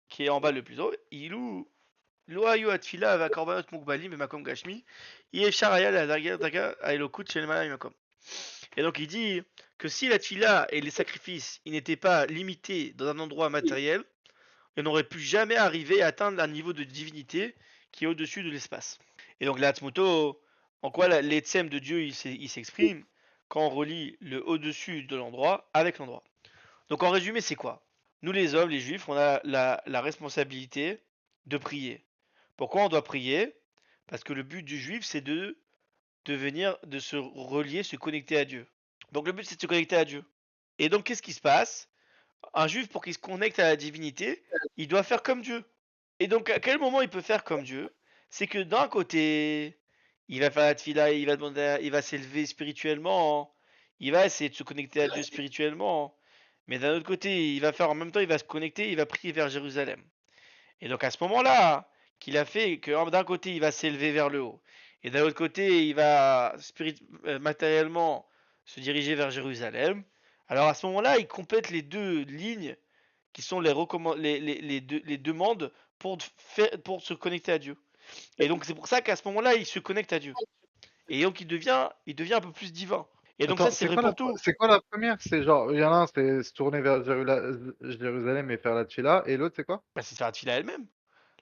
qui est en bas le plus haut, ilou lo ayu atfila ava korbanot mukbalim et makom gashmi, yefshar aya la daga aelokut chez les makom. Et donc il dit que si la tfila et les sacrifices ils n'étaient pas limités dans un endroit matériel, ils n'auraient pu jamais arriver à atteindre un niveau de divinité qui est au-dessus de l'espace. Et donc l'Atzmoto, en quoi l'Etzem de Dieu il s'exprime quand on relie le au-dessus de l'endroit avec l'endroit. Donc en résumé, c'est quoi? Nous les hommes, les juifs, on a la responsabilité de prier. Pourquoi on doit prier? Parce que le but du juif, c'est de se relier, se connecter à Dieu. Donc le but, c'est de se connecter à Dieu. Et donc qu'est-ce qui se passe? Un juif, pour qu'il se connecte à la divinité, il doit faire comme Dieu. Et donc à quel moment il peut faire comme Dieu? C'est que d'un côté, il va faire la tfila, il va s'élever spirituellement, il va essayer de se connecter à Dieu spirituellement. Mais d'un autre côté, il va faire en même temps, il va se connecter, il va prier vers Jérusalem. Et donc à ce moment-là, qu'il a fait que d'un côté il va s'élever vers le haut, et d'un autre côté il va matériellement se diriger vers Jérusalem. Alors à ce moment-là, il complète les deux lignes qui sont les demandes pour se connecter à Dieu. Et donc c'est pour ça qu'à ce moment-là, il se connecte à Dieu. Et donc il devient un peu plus divin. Et donc ça Attends, c'est vrai pour tout. c'est quoi la première? C'est genre, il y en a un, c'est se tourner vers Jérusalem et faire la tfila, et l'autre, c'est quoi? Bah, c'est de faire la tefila elle-même.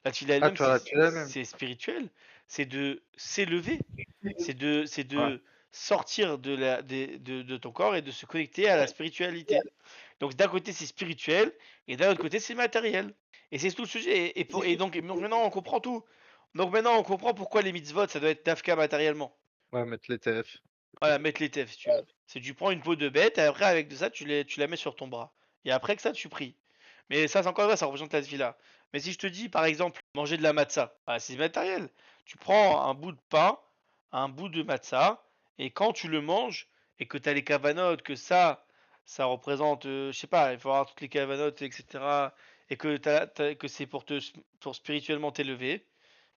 La tefila Ah, elle-même, de faire la tfila même. c'est spirituel. C'est de s'élever. C'est Ouais. de sortir de ton corps et de se connecter à la spiritualité. Donc d'un côté c'est spirituel et d'un autre côté c'est matériel. Et c'est tout le sujet. Donc maintenant on comprend tout. Donc maintenant on comprend pourquoi les mitzvot ça doit être dafka matériellement. Ouais, mettre les TF. Voilà, mettre les tefs si tu veux. C'est tu prends une peau de bête et après avec de ça tu la mets sur ton bras. Et après que ça tu pries. Mais ça c'est encore là, ça représente la tefila. Mais si je te dis par exemple manger de la matzah, c'est matériel. Tu prends un bout de pain, un bout de matzah, Et quand tu le manges, et que tu as les cavanotes, que ça représente, je sais pas, il faut avoir toutes les cavanotes, etc. Et que, que c'est pour spirituellement t'élever,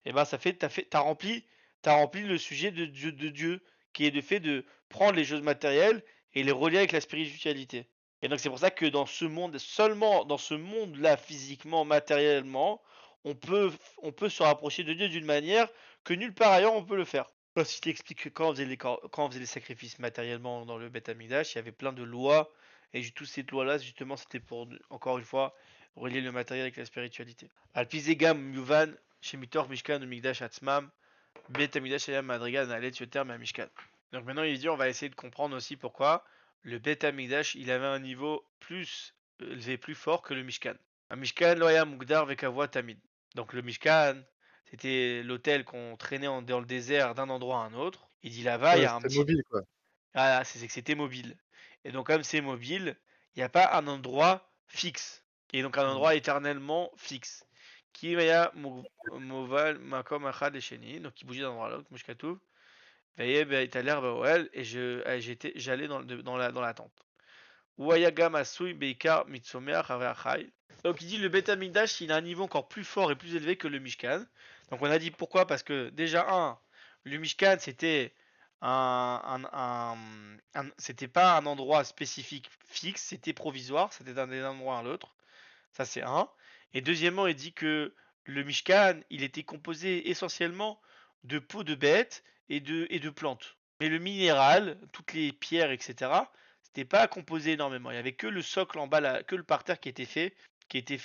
et ben t'as rempli le sujet de Dieu, qui est le fait de prendre les choses matérielles et les relier avec la spiritualité. Et donc c'est pour ça que dans ce monde, seulement dans ce monde-là, physiquement, matériellement, on peut, on peut se rapprocher de Dieu d'une manière que nulle part ailleurs on peut le faire. Si je t'explique que quand on faisait les sacrifices matériellement dans le Beth Amikdash, il y avait plein de lois, et toutes ces lois-là, justement, c'était pour, encore une fois, relier le matériel avec la spiritualité. Alpizegam Yuvan, Shemitor Mishkan ou Migdash Atzmam, Bet Amikdash Ayam Madriga Nalet Yoter Mishkan. Donc maintenant, il dit, on va essayer de comprendre aussi pourquoi le Bet Amikdash, il avait un niveau plus élevé, plus fort que le Mishkan. Un Mishkan Loya Mugdar Vekavua Tamid. Donc le Mishkan, c'était l'hôtel qu'on traînait dans le désert d'un endroit à un autre. Il dit là-bas, il y Ouais, a un c'était petit. mobile, quoi. Voilà, c'est que c'était mobile. Et donc, comme c'est mobile, il n'y a pas un endroit fixe. Et donc, un Mm. endroit éternellement fixe. Qui va moval makom achad sheni. Donc, il bougeait d'un endroit à l'autre. Mushkatouv. Veye be'italer ba'oel. Et j'allais dans la tente. Ouayagam asui beikar mitsomeach achai. Donc, il dit le Beth Amikdash, il a un niveau encore plus fort et plus élevé que le Mishkan. Donc, on a dit pourquoi? Parce que déjà, le Mishkan, c'était c'était pas un endroit spécifique fixe, c'était provisoire, c'était d'un endroit à l'autre. Ça, c'est un. Et deuxièmement, il dit que le Mishkan, il était composé essentiellement de peaux de bêtes et de plantes. Mais le minéral, toutes les pierres, etc., c'était pas composé énormément. Il y avait que le socle en bas, que le parterre qui était fait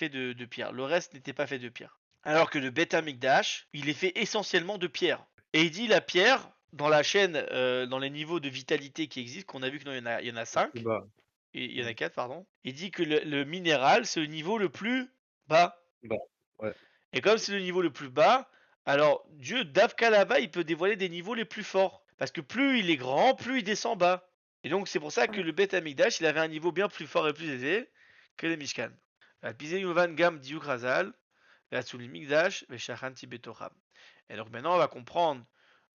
de pierre. Le reste n'était pas fait de pierre. Alors que le Beth Amikdash, il est fait essentiellement de pierre. Et il dit la pierre, dans la chaîne, dans les niveaux de vitalité qui existent, qu'on a vu qu'il y en a Plus 5, bas. et il y en a 4, pardon. Il dit que le minéral, c'est le niveau le plus bas. Bas. Ouais. Et comme c'est le niveau le plus bas, alors Dieu, Davka là-bas, il peut dévoiler des niveaux les plus forts. Parce que plus il est grand, plus il descend bas. Et donc c'est pour ça que le Beth Amikdash, il avait un niveau bien plus fort et plus élevé que le Mishkan. Gam Diuk Razal, Mikdash, Betoram. Et donc maintenant, on va comprendre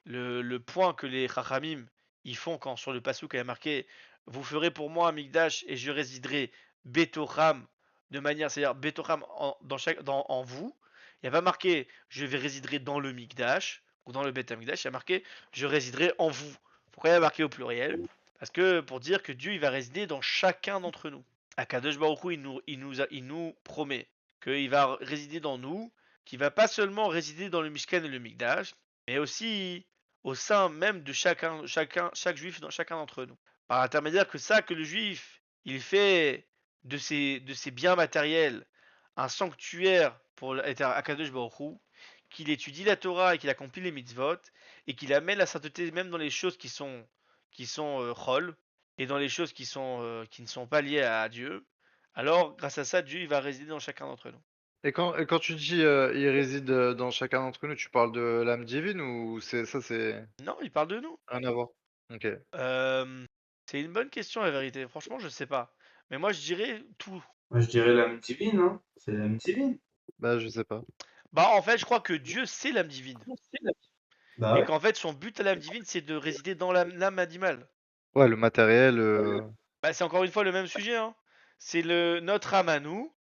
le point que les Chachamim ils font quand sur le passouk il y a marqué vous ferez pour moi un Mikdash et je résiderai Betoram de manière, c'est-à-dire Betoram en vous. Il n'y a pas marqué je vais résiderai dans le Mikdash ou dans le Bet Mikdash, il y a marqué je résiderai en vous. Pourquoi il y a marqué au pluriel? Parce que pour dire que Dieu il va résider dans chacun d'entre nous. Akadosh Baruch Hu, il nous promet qu'il va résider dans nous, qu'il va pas seulement résider dans le Mishkan et le Mikdash, mais aussi au sein même de chaque juif dans chacun d'entre nous. Par l'intermédiaire que le juif, il fait de ses biens matériels un sanctuaire pour Akadosh Baruch Hu, qu'il étudie la Torah et qu'il accomplit les mitzvot, et qu'il amène la sainteté même dans les choses qui sont chol, et dans les choses qui ne sont pas liées à Dieu. Alors, grâce à ça, Dieu il va résider dans chacun d'entre nous. Et quand tu dis il réside dans chacun d'entre nous, tu parles de l'âme divine ou c'est Non, il parle de nous. rien à voir? Ok. C'est une bonne question la vérité. Franchement, je sais pas. Mais moi, je dirais tout. Moi, je dirais l'âme divine, hein. C'est l'âme divine. Bah je sais pas. Bah, en fait, je crois que Dieu, c'est l'âme divine. Bah Et ouais. qu'en fait, son but à l'âme divine, c'est de résider dans l'âme animale. Ouais, le matériel. Bah, c'est encore une fois le même sujet, hein. C'est notre âme à nous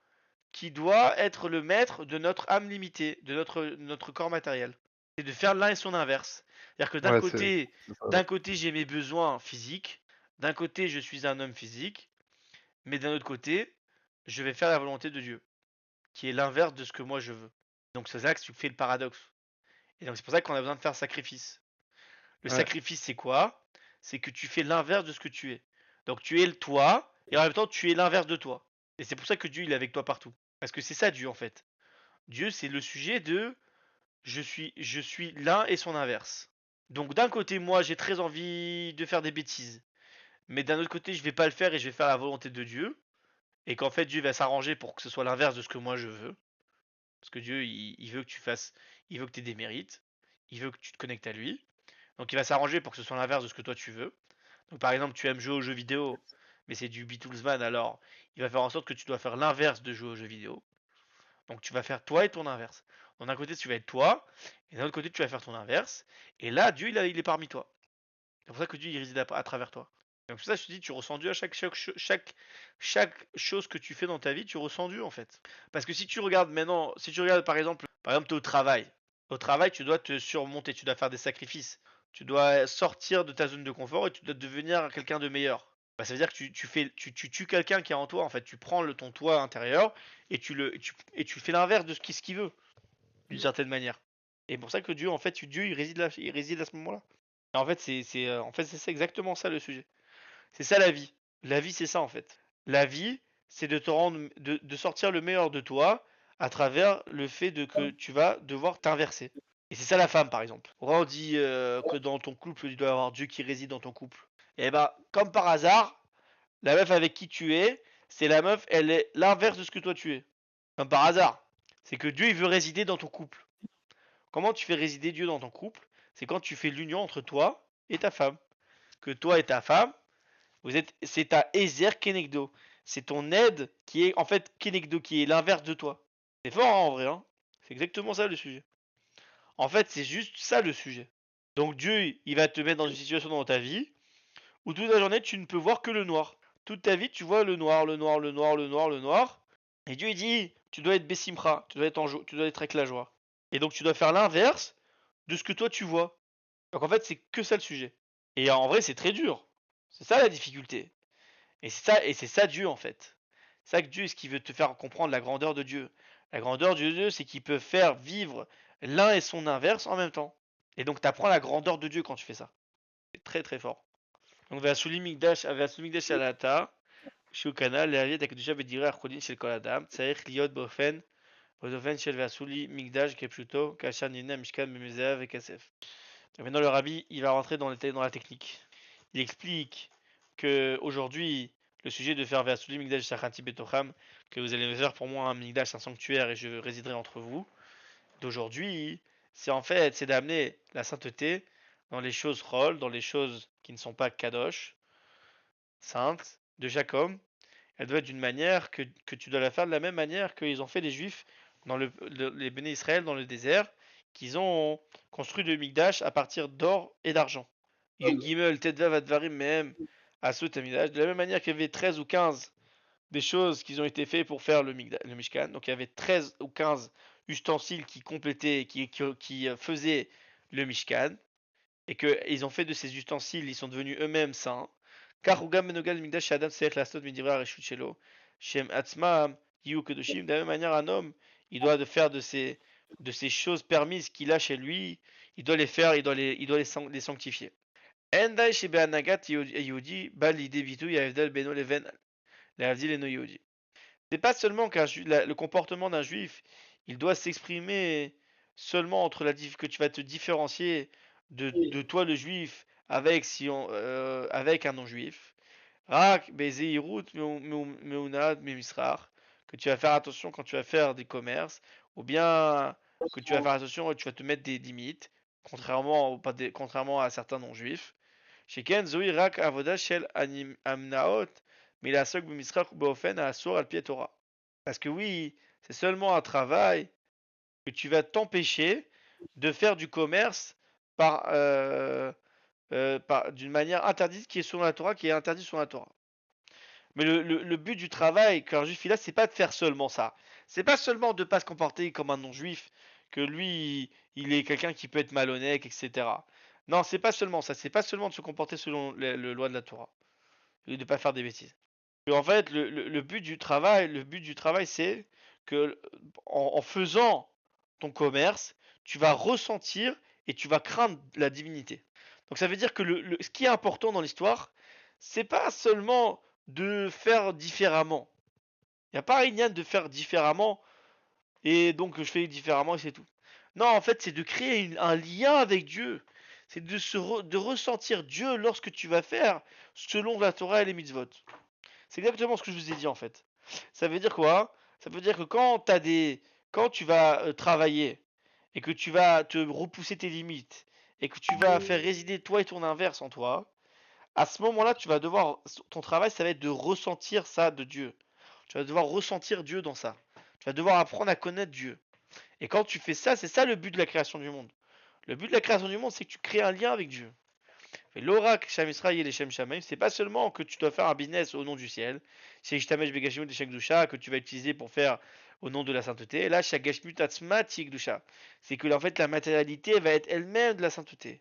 qui doit être le maître de notre âme limitée, de notre corps matériel. C'est de faire l'un et son inverse. C'est-à-dire que Ouais, c'est ça. d'un côté, j'ai mes besoins physiques, d'un côté, je suis un homme physique, mais d'un autre côté, je vais faire la volonté de Dieu, qui est l'inverse de ce que moi je veux. Donc c'est là que tu fais le paradoxe. Et donc c'est pour ça qu'on a besoin de faire sacrifice. Le Ouais. sacrifice, c'est quoi? C'est que tu fais l'inverse de ce que tu es. Donc tu es le toi, et en même temps tu es l'inverse de toi. Et c'est pour ça que Dieu il est avec toi partout. Parce que c'est ça Dieu en fait. Dieu c'est le sujet de je suis l'un et son inverse. Donc d'un côté moi j'ai très envie de faire des bêtises, mais d'un autre côté je vais pas le faire et je vais faire la volonté de Dieu. Et qu'en fait Dieu va s'arranger pour que ce soit l'inverse de ce que moi je veux. Parce que Dieu il veut que tu fasses, il veut que tu aies des mérites, il veut que tu te connectes à lui. Donc il va s'arranger pour que ce soit l'inverse de ce que toi tu veux. Donc par exemple, tu aimes jouer aux jeux vidéo, mais c'est du Beatlesman, alors il va faire en sorte que tu dois faire l'inverse de jouer aux jeux vidéo. Donc tu vas faire toi et ton inverse. Donc d'un côté tu vas être toi, et d'un autre côté tu vas faire ton inverse. Et là, Dieu il est parmi toi. C'est pour ça que Dieu il réside à travers toi. Donc pour ça je te dis, tu ressens Dieu à chaque chose que tu fais dans ta vie, tu ressens Dieu en fait. Parce que si tu regardes maintenant, si tu regardes par exemple, tu es au travail. Au travail, tu dois te surmonter, tu dois faire des sacrifices. Tu dois sortir de ta zone de confort et tu dois devenir quelqu'un de meilleur. Bah, ça veut dire que tu tues quelqu'un qui est en toi en fait. Tu prends ton toi intérieur et tu fais l'inverse de ce qu'il veut d'une certaine manière. Et pour ça que Dieu en fait, Dieu il réside à ce moment-là. Et en fait, c'est ça exactement ça le sujet. C'est ça la vie. La vie, c'est ça en fait. La vie, c'est de te rendre, de sortir le meilleur de toi à travers le fait que tu vas devoir t'inverser. Et c'est ça la femme, par exemple. Pourquoi on dit que dans ton couple, il doit y avoir Dieu qui réside dans ton couple? Et bah, comme par hasard, la meuf avec qui tu es, c'est la meuf, elle est l'inverse de ce que toi tu es. Comme par hasard. C'est que Dieu, il veut résider dans ton couple. Comment tu fais résider Dieu dans ton couple? C'est quand tu fais l'union entre toi et ta femme. Que toi et ta femme, c'est ta Ezer Kenegdo. C'est ton aide qui est en fait Kenegdo, qui est l'inverse de toi. C'est fort hein, en vrai, hein. C'est exactement ça le sujet. En fait, c'est juste ça le sujet. Donc Dieu, il va te mettre dans une situation dans ta vie où toute la journée, tu ne peux voir que le noir. Toute ta vie, tu vois le noir, le noir, le noir, le noir, le noir. Et Dieu, il dit, tu dois être Bessimra, tu dois être tu dois être avec la joie. Et donc, tu dois faire l'inverse de ce que toi, tu vois. Donc, en fait, c'est que ça le sujet. Et en vrai, c'est très dur. C'est ça la difficulté. Et c'est ça Dieu, en fait. C'est ça que Dieu, ce qui veut te faire comprendre la grandeur de Dieu. La grandeur de Dieu, c'est qu'il peut faire vivre l'un et son inverse en même temps. Et donc, tu apprends la grandeur de Dieu quand tu fais ça. C'est très très fort. Donc, ועשו מקדש על האתר, שהוא קנה להביא את הקדושה בדירי החולין של כל אדם, צריך להיות באופן של ועשו לי מקדש כפשוטו, כאשר נבנה המשכן במזרע וכסף. Maintenant, le rabbi, il va rentrer dans la technique. Il explique que aujourd'hui, le sujet de faire Ve'asuli Migdash Shachanti Betocham, que vous allez me faire pour moi un Migdash, un sanctuaire, et je résiderai entre vous, d'aujourd'hui, c'est d'amener la sainteté dans les choses Chol, dans les choses qui ne sont pas Kadosh, saintes, de chaque homme. Elle doit être d'une manière que tu dois la faire de la même manière qu'ils ont fait les Juifs dans les Béné Israël dans le désert, qu'ils ont construit le Migdash à partir d'or et d'argent. Yud Gimel, Tedvav, Advarim, Mehem, Asut, Migdash. De la même manière qu'il y avait 13 ou 15 des choses qui ont été faites pour faire le Mishkan. Donc il y avait 13 ou 15 ustensiles qui complétaient, qui faisaient le Mishkan. Et qu'ils ont fait de ces ustensiles, ils sont devenus eux-mêmes saints. Car de la même manière, un homme, il doit faire de ces choses permises qu'il a chez lui, il doit les faire, il doit les sanctifier. C'est pas seulement le comportement d'un juif, il doit s'exprimer seulement entre que tu vas te différencier de toi le juif avec un non-juif. Que tu vas faire attention quand tu vas faire des commerces, ou bien que tu vas faire attention et tu vas te mettre des limites, contrairement à certains non-juifs. Sheken zoi rak avoda shel amnaot milasok b'misrach beofen asur al pi Torah. Parce que oui, c'est seulement un travail que tu vas t'empêcher de faire du commerce d'une manière interdite qui est selon la Torah, qui est interdite selon la Torah. Mais le but du travail qu'un juif il a, c'est pas de faire seulement ça. C'est pas seulement de pas se comporter comme un non-juif, que lui, il est quelqu'un qui peut être malhonnête, etc. Non, c'est pas seulement ça. C'est pas seulement de se comporter selon le loi de la Torah. Et de pas faire des bêtises. Et en fait, le but du travail, c'est que en faisant ton commerce, tu vas ressentir et tu vas craindre la divinité. Donc ça veut dire que ce qui est important dans l'histoire, c'est pas seulement de faire différemment. Il n'y a pas rien de faire différemment et donc je fais différemment et c'est tout. Non, en fait, c'est de créer un lien avec Dieu. C'est de ressentir Dieu lorsque tu vas faire selon la Torah et les mitzvot. C'est exactement ce que je vous ai dit en fait. Ça veut dire quoi? Ça veut dire que quand tu vas travailler et que tu vas te repousser tes limites et que tu vas faire résider toi et ton inverse en toi, à ce moment-là, ton travail, ça va être de ressentir ça de Dieu. Tu vas devoir ressentir Dieu dans ça. Tu vas devoir apprendre à connaître Dieu. Et quand tu fais ça, c'est ça le but de la création du monde. Le but de la création du monde, c'est que tu crées un lien avec Dieu. Et l'oracle Sham Israël et Shem Shamaim, c'est pas seulement que tu dois faire un business au nom du ciel, c'est Ishtamesh Begashimut et Shekdusha que tu vas utiliser pour faire au nom de la sainteté. Et là, Shagashmut Atzma Tikdusha, c'est que en fait la matérialité va être elle-même de la sainteté.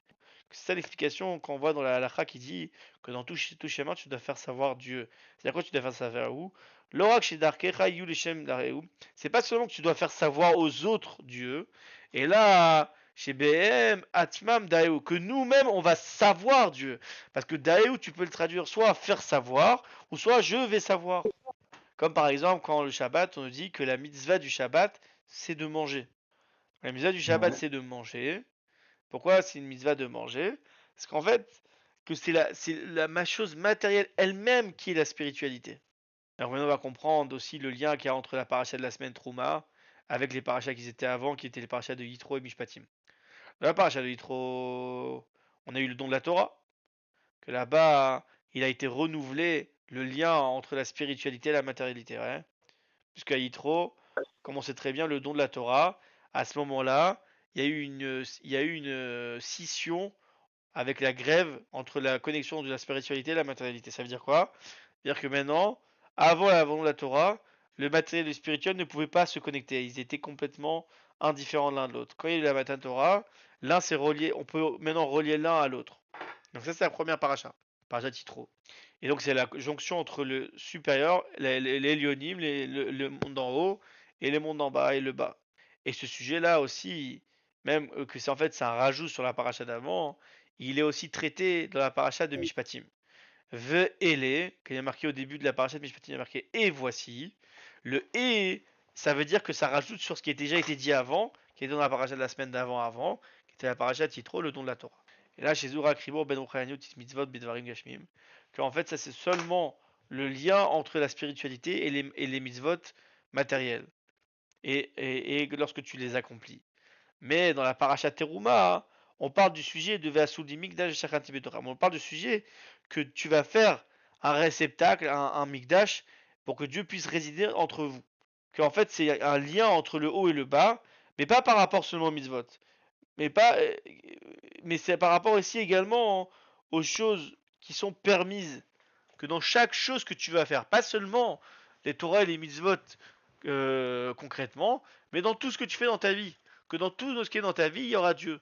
C'est ça l'explication qu'on voit dans la halakha qui dit que dans tout chemin tu dois faire savoir Dieu. C'est-à-dire quoi tu dois faire savoir où? L'oracle chez Darkecha Yu Leshem Dareu. C'est pas seulement que tu dois faire savoir aux autres Dieu. Et là, chez BM, Atmam Daeu, que nous-mêmes on va savoir Dieu. Parce que Daeu, tu peux le traduire soit faire savoir, ou soit je vais savoir. Comme par exemple, quand le Shabbat, on nous dit que la mitzvah du Shabbat, c'est de manger. La mitzvah du Shabbat, Ouais. c'est de manger. Pourquoi c'est une mitzvah de manger? Parce qu'en fait, que ma chose matérielle elle-même qui est la spiritualité. Alors maintenant, on va comprendre aussi le lien qu'il y a entre la paracha de la semaine Trouma avec les parachas qui étaient avant, qui étaient les parachas de Yitro et Mishpatim. Dans la paracha de Yitro, on a eu le don de la Torah, que là-bas, il a été renouvelé le lien entre la spiritualité et la matérialité. Ouais. Puisqu'à Yitro, comme on sait très bien, le don de la Torah, à ce moment-là, il y a eu une scission avec la grève entre la connexion de la spiritualité et la matérialité. Ça veut dire quoi? C'est-à-dire que maintenant, avant la don de la Torah, le matériel et le spirituel ne pouvaient pas se connecter. Ils étaient complètement indifférents l'un de l'autre. Quand il y a eu la Matan Torah, l'un s'est relié, on peut maintenant relier l'un à l'autre. Donc ça c'est la première paracha, paracha Titro. Et donc c'est la jonction entre le supérieur, les Lyonim, le monde d'en haut, et le monde d'en bas et le bas. Et ce sujet-là aussi, même que c'est en fait c'est un rajout sur la paracha d'avant, il est aussi traité dans la paracha de Mishpatim. Ve ele, qu'il y a marqué au début de la paracha de Mishpatim, il y a marqué et voici. Le et, ça veut dire que ça rajoute sur ce qui a déjà été dit avant, qui est dans la paracha de la semaine d'avant, qui était la paracha de Titro, le don de la Torah. Et là, chez Zura Kribor Ben Ruchayanu Mitzvot Bedvarim Gashmim, qu'en fait, ça c'est seulement le lien entre la spiritualité et les mitzvot matériels. Et lorsque tu les accomplis. Mais dans la paracha Teruma, on parle du sujet de Veasudi Mikdash Shachanti Betoram. On parle du sujet que tu vas faire un réceptacle, un Mikdash, pour que Dieu puisse résider entre vous. Qu'en fait, c'est un lien entre le haut et le bas, mais pas par rapport seulement aux mitzvot. Mais pas, mais c'est par rapport aussi également aux choses qui sont permises. Que dans chaque chose que tu vas faire, pas seulement les Torah et les mitzvot concrètement, mais dans tout ce que tu fais dans ta vie. Que dans tout ce qui est dans ta vie, il y aura Dieu.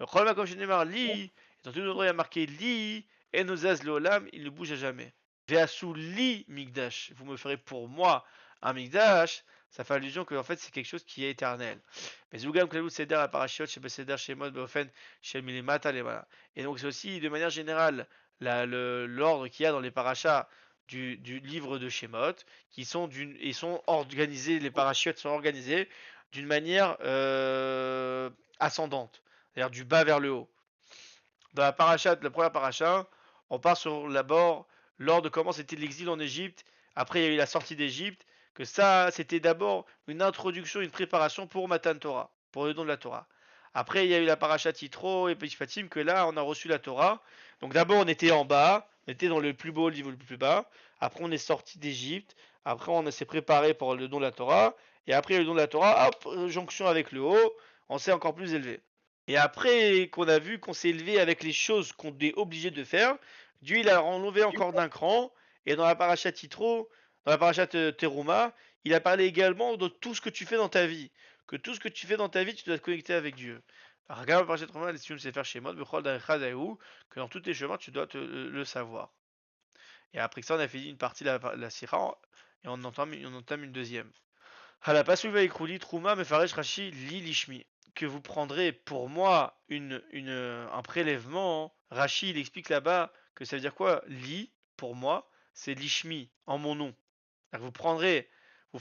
Le problème, comme je n'ai marre, li, dans tout endroit il y a marqué li, et nozaz leolam, il ne bouge à jamais. Veasu li migdash, vous me ferez pour moi un migdash, ça fait allusion que en fait c'est quelque chose qui est éternel. Mais Zugam Klalou Seder à Parashiot, chez Beseder, chez Mod, Beofen, chez Milimata, les voilà. Et donc c'est aussi de manière générale l'ordre qu'il y a dans les parachas du livre de Shemot, qui sont sont organisés, les parachutes sont organisés d'une manière ascendante, c'est-à-dire du bas vers le haut. Dans la première paracha, on part sur l'abord lors de comment c'était l'exil en Égypte. Après, il y a eu la sortie d'Égypte. Que ça, c'était d'abord une introduction, une préparation pour Matan Torah, pour le don de la Torah. Après, il y a eu la paracha Titro et Mishpatim, que là, on a reçu la Torah. Donc d'abord, on était en bas, on était dans le plus beau, le niveau le plus bas. Après, on est sorti d'Égypte. Après, on s'est préparé pour le don de la Torah. Et après, le don de la Torah, hop, jonction avec le haut, on s'est encore plus élevé. Et après qu'on a vu qu'on s'est élevé avec les choses qu'on est obligé de faire, Dieu il a enlevé encore d'un cran. Et dans la paracha Titro, dans la paracha Teruma, il a parlé également de tout ce que tu fais dans ta vie. Que tout ce que tu fais dans ta vie, tu dois te connecter avec Dieu. Alors, regarde la paracha Teruma, si tu sais faire chez moi, que dans tous tes chemins, tu dois le savoir. Et après ça, on a fini une partie de la Sira et on entame une deuxième. Halapasuva Ekruli Trouma Mefaresh Rashi Li Lishmi. Que vous prendrez pour moi un prélèvement. Rashi il explique là-bas que ça veut dire quoi? Li, pour moi, c'est Lishmi, en mon nom. Vous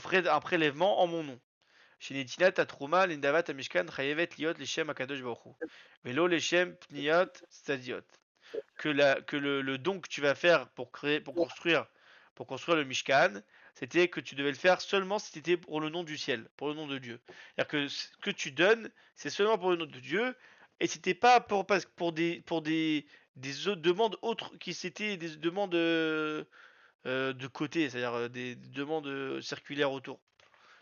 ferez un prélèvement en mon nom. Shinitinat Atrouma Lindavat Amishkan Chayevet Liot Leshem Akadosh Baruch Velo Leshem Pniot Stadiot. Que le don que tu vas faire pour construire le Mishkan, c'était que tu devais le faire seulement si c'était pour le nom du ciel, pour le nom de Dieu. C'est-à-dire que ce que tu donnes, c'est seulement pour le nom de Dieu, et c'était pas pour des autres demandes autres qui c'était des demandes de côté, c'est-à-dire des demandes circulaires autour.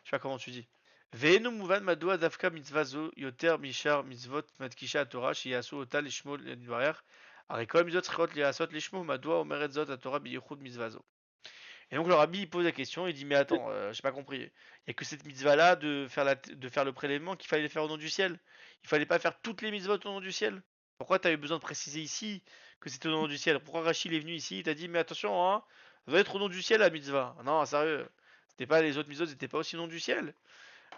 Je sais pas comment tu dis. Ve'enu muvan madua dafka mitzvazo yoter mishar mitzvot madkisha Torah shiyasu otal ishmol yitbarach Et donc le rabbi il pose la question, il dit mais attends, j'ai pas compris. Il y a que cette mitzvah là de faire le prélèvement qu'il fallait faire au nom du ciel. Il fallait pas faire toutes les mitzvot au nom du ciel. Pourquoi tu as eu besoin de préciser ici que c'était au nom du ciel? Pourquoi Rachid est venu ici, il t'a dit mais attention hein, ça doit être au nom du ciel la mitzvah. Non, sérieux. C'était pas les autres mitzvot, c'était pas aussi au nom du ciel.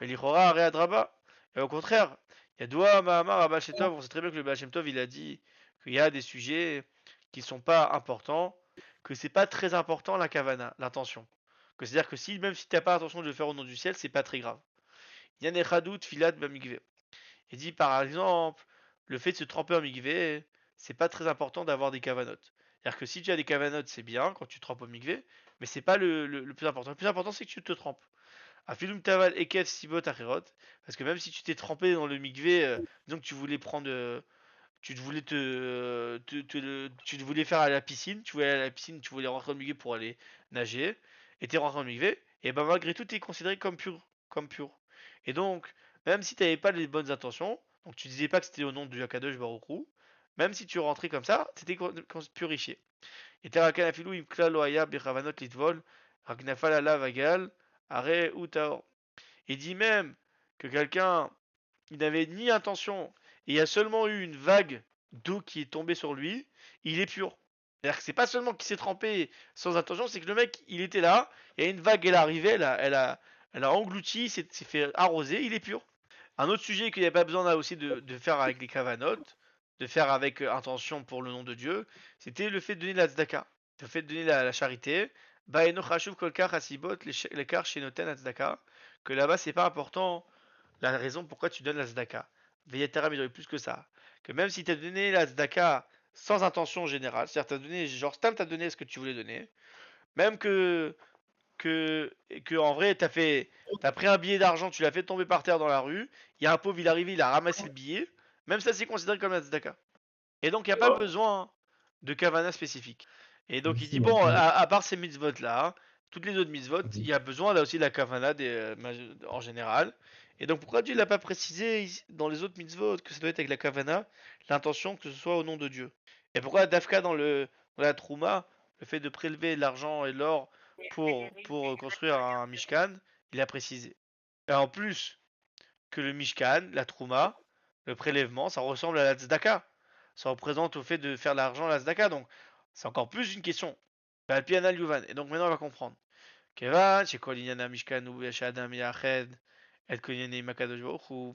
Mais l'Ichora Areadraba. Et au contraire, il y a Doua Mahamar à Baal Shem Tov. On sait très bien que le Baal Shem Tov il a dit qu'il y a des sujets qui sont pas importants, que c'est pas très important la kavana, l'intention. Que c'est-à-dire que si même si t'as pas l'intention de le faire au nom du ciel, c'est pas très grave. Yann Echadut Filat Bamigve. Il dit par exemple, le fait de se tremper en migvé, c'est pas très important d'avoir des kavanotes. C'est-à-dire que si tu as des kavanotes, c'est bien quand tu te trempes au migvé, mais c'est pas le plus important. Le plus important, c'est que tu te trempes. Afilum taval ekef sibot achirot, parce que même si tu t'es trempé dans le migvé, disons que tu voulais prendre, tu te voulais tu te voulais faire à la piscine, tu voulais aller à la piscine, tu voulais rentrer dans le migvé pour aller nager, et t'es rentré dans le migvé, et ben malgré tout t'es considéré comme pur, comme pur. Et donc, même si t'avais pas les bonnes intentions, donc tu disais pas que c'était au nom de Akadosh Baruch Hu, même si tu rentrais comme ça, c'était purifié. Et Terakan afilou imkla lo haya bechavanot litvol, ragnafal ala vagal, are ou taor. Il dit même que quelqu'un, il n'avait ni intention, et il y a seulement eu une vague d'eau qui est tombée sur lui, il est pur. C'est-à-dire que c'est pas seulement qu'il s'est trempé sans intention, c'est que le mec, il était là, et une vague, elle est arrivée, elle a englouti, s'est fait arroser, il est pur. Un autre sujet qu'il n'y a pas besoin là aussi de faire avec les kavanotes, de faire avec intention pour le nom de Dieu, c'était le fait de donner la tzedaka, le fait de donner la charité. Baeno chashuv kolkar hasibot lekar shenoten la tzedaka, que là-bas c'est pas important la raison pourquoi tu donnes la tzedaka. Veyatera, mais plus que ça. Que même si tu as donné la tzedaka sans intention générale, c'est-à-dire tu as donné, genre Stam t'as donné ce que tu voulais donner, même que en vrai t'as pris un billet d'argent, tu l'as fait tomber par terre dans la rue, il y a un pauvre, il est arrivé, il a ramassé le billet, même ça c'est considéré comme la tzedaka. Et donc il n'y a pas besoin de kavana spécifique. Et donc il dit bon, à part ces mitzvot là, toutes les autres mitzvot, il y a besoin là aussi de la kavana en général. Et donc pourquoi Dieu l'a pas précisé dans les autres mitzvot que ça doit être avec la kavana, l'intention que ce soit au nom de Dieu. Et pourquoi Dafka dans la trouma, le fait de prélever l'argent et l'or pour construire un mishkan, il a précisé. Et en plus que le mishkan, la trouma, le prélèvement, ça ressemble à la tzedaka. Ça représente au fait de faire l'argent à la tzedaka. Donc c'est encore plus une question. Alpiana Yuvan. Et donc maintenant on va comprendre. Kevan, chez Kolinyana Mishkan ou Yashadam Yached, et Kolinyana Makadosh Baruch Hu.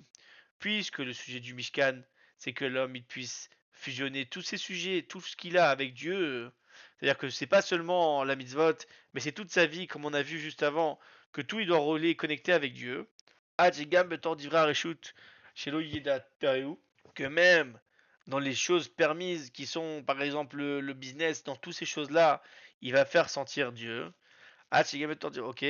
Puisque le sujet du Mishkan, c'est que l'homme il puisse fusionner tous ses sujets, tout ce qu'il a avec Dieu. C'est-à-dire que c'est pas seulement la mitzvot, mais c'est toute sa vie, comme on a vu juste avant, que tout il doit rouler connecté avec Dieu. Que même dans les choses permises qui sont par exemple le business, dans toutes ces choses-là, il va faire sentir Dieu. Ok.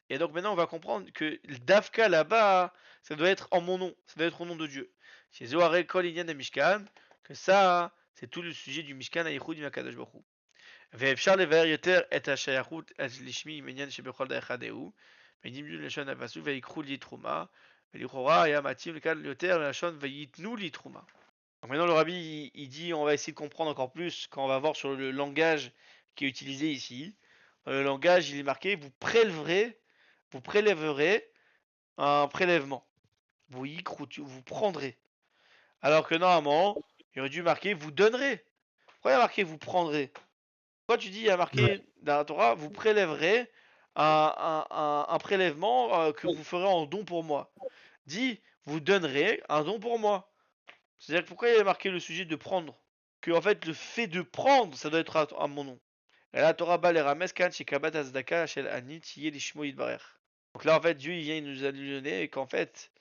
Et donc maintenant on va comprendre que le Dafka là-bas, ça doit être en mon nom, ça doit être au nom de Dieu. Chez Zohare Kol Inyan de Mishkan, que ça, c'est tout le sujet du Mishkan à Yichud Makadosh Baruch Hu. ואפשר לבאר יותר את השייכות לשמי מעניין שבכל דאחד הוא, ונימדו ללשון הפסוק ויקחו לי תרומה, ולכאורה היה מתאים לכאן יותר ללשון וייתנו לי תרומה. Donc maintenant le rabbi il dit on va essayer de comprendre encore plus quand on va voir sur le langage qui est utilisé ici. Le langage il est marqué vous prélèverez un prélèvement. Vous prendrez. Alors que normalement il aurait dû marquer vous donnerez. Pourquoi il y a marqué vous prendrez? Pourquoi tu dis il y a marqué dans la Torah vous prélèverez un prélèvement que vous ferez en don pour moi? Dis vous donnerez un don pour moi. C'est-à-dire pourquoi il y a marqué le sujet de prendre? Que en fait le fait de prendre ça doit être à mon nom. Et la Torah bas les rames kan shekabat azdaka shel anit yelishmo yidbarer. Donc là en fait Dieu il vient nous allusionner qu'en fait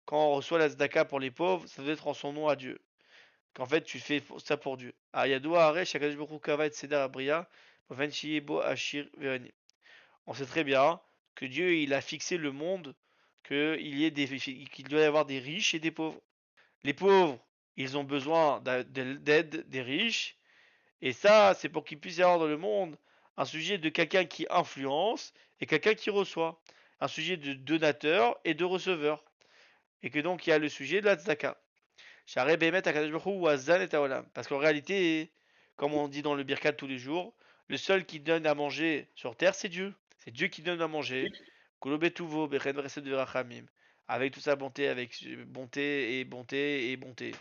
quand on reçoit la zdaka pour les pauvres ça doit être en son nom à Dieu. Qu'en fait tu fais ça pour Dieu. Ayadoua are shakadosh baruch hu kava et seder abriya oven shiyebo ashir verani. On sait très bien que Dieu il a fixé le monde qu'il doit y avoir des riches et des pauvres. Les pauvres ils ont besoin d'aide des riches. Et ça, c'est pour qu'il puisse y avoir dans le monde un sujet de quelqu'un qui influence et quelqu'un qui reçoit. Un sujet de donateur et de receveur. Et que donc il y a le sujet de la tzedaka. Share Behemet Akadosh Baruch Hu Wazan et Taolam. Parce qu'en réalité, comme on dit dans le Birkat tous les jours, le seul qui donne à manger sur terre, c'est Dieu. C'est Dieu qui donne à manger. Kolo betuvo bechen vresed verachamim. Avec toute sa bonté, avec bonté et bonté et bonté.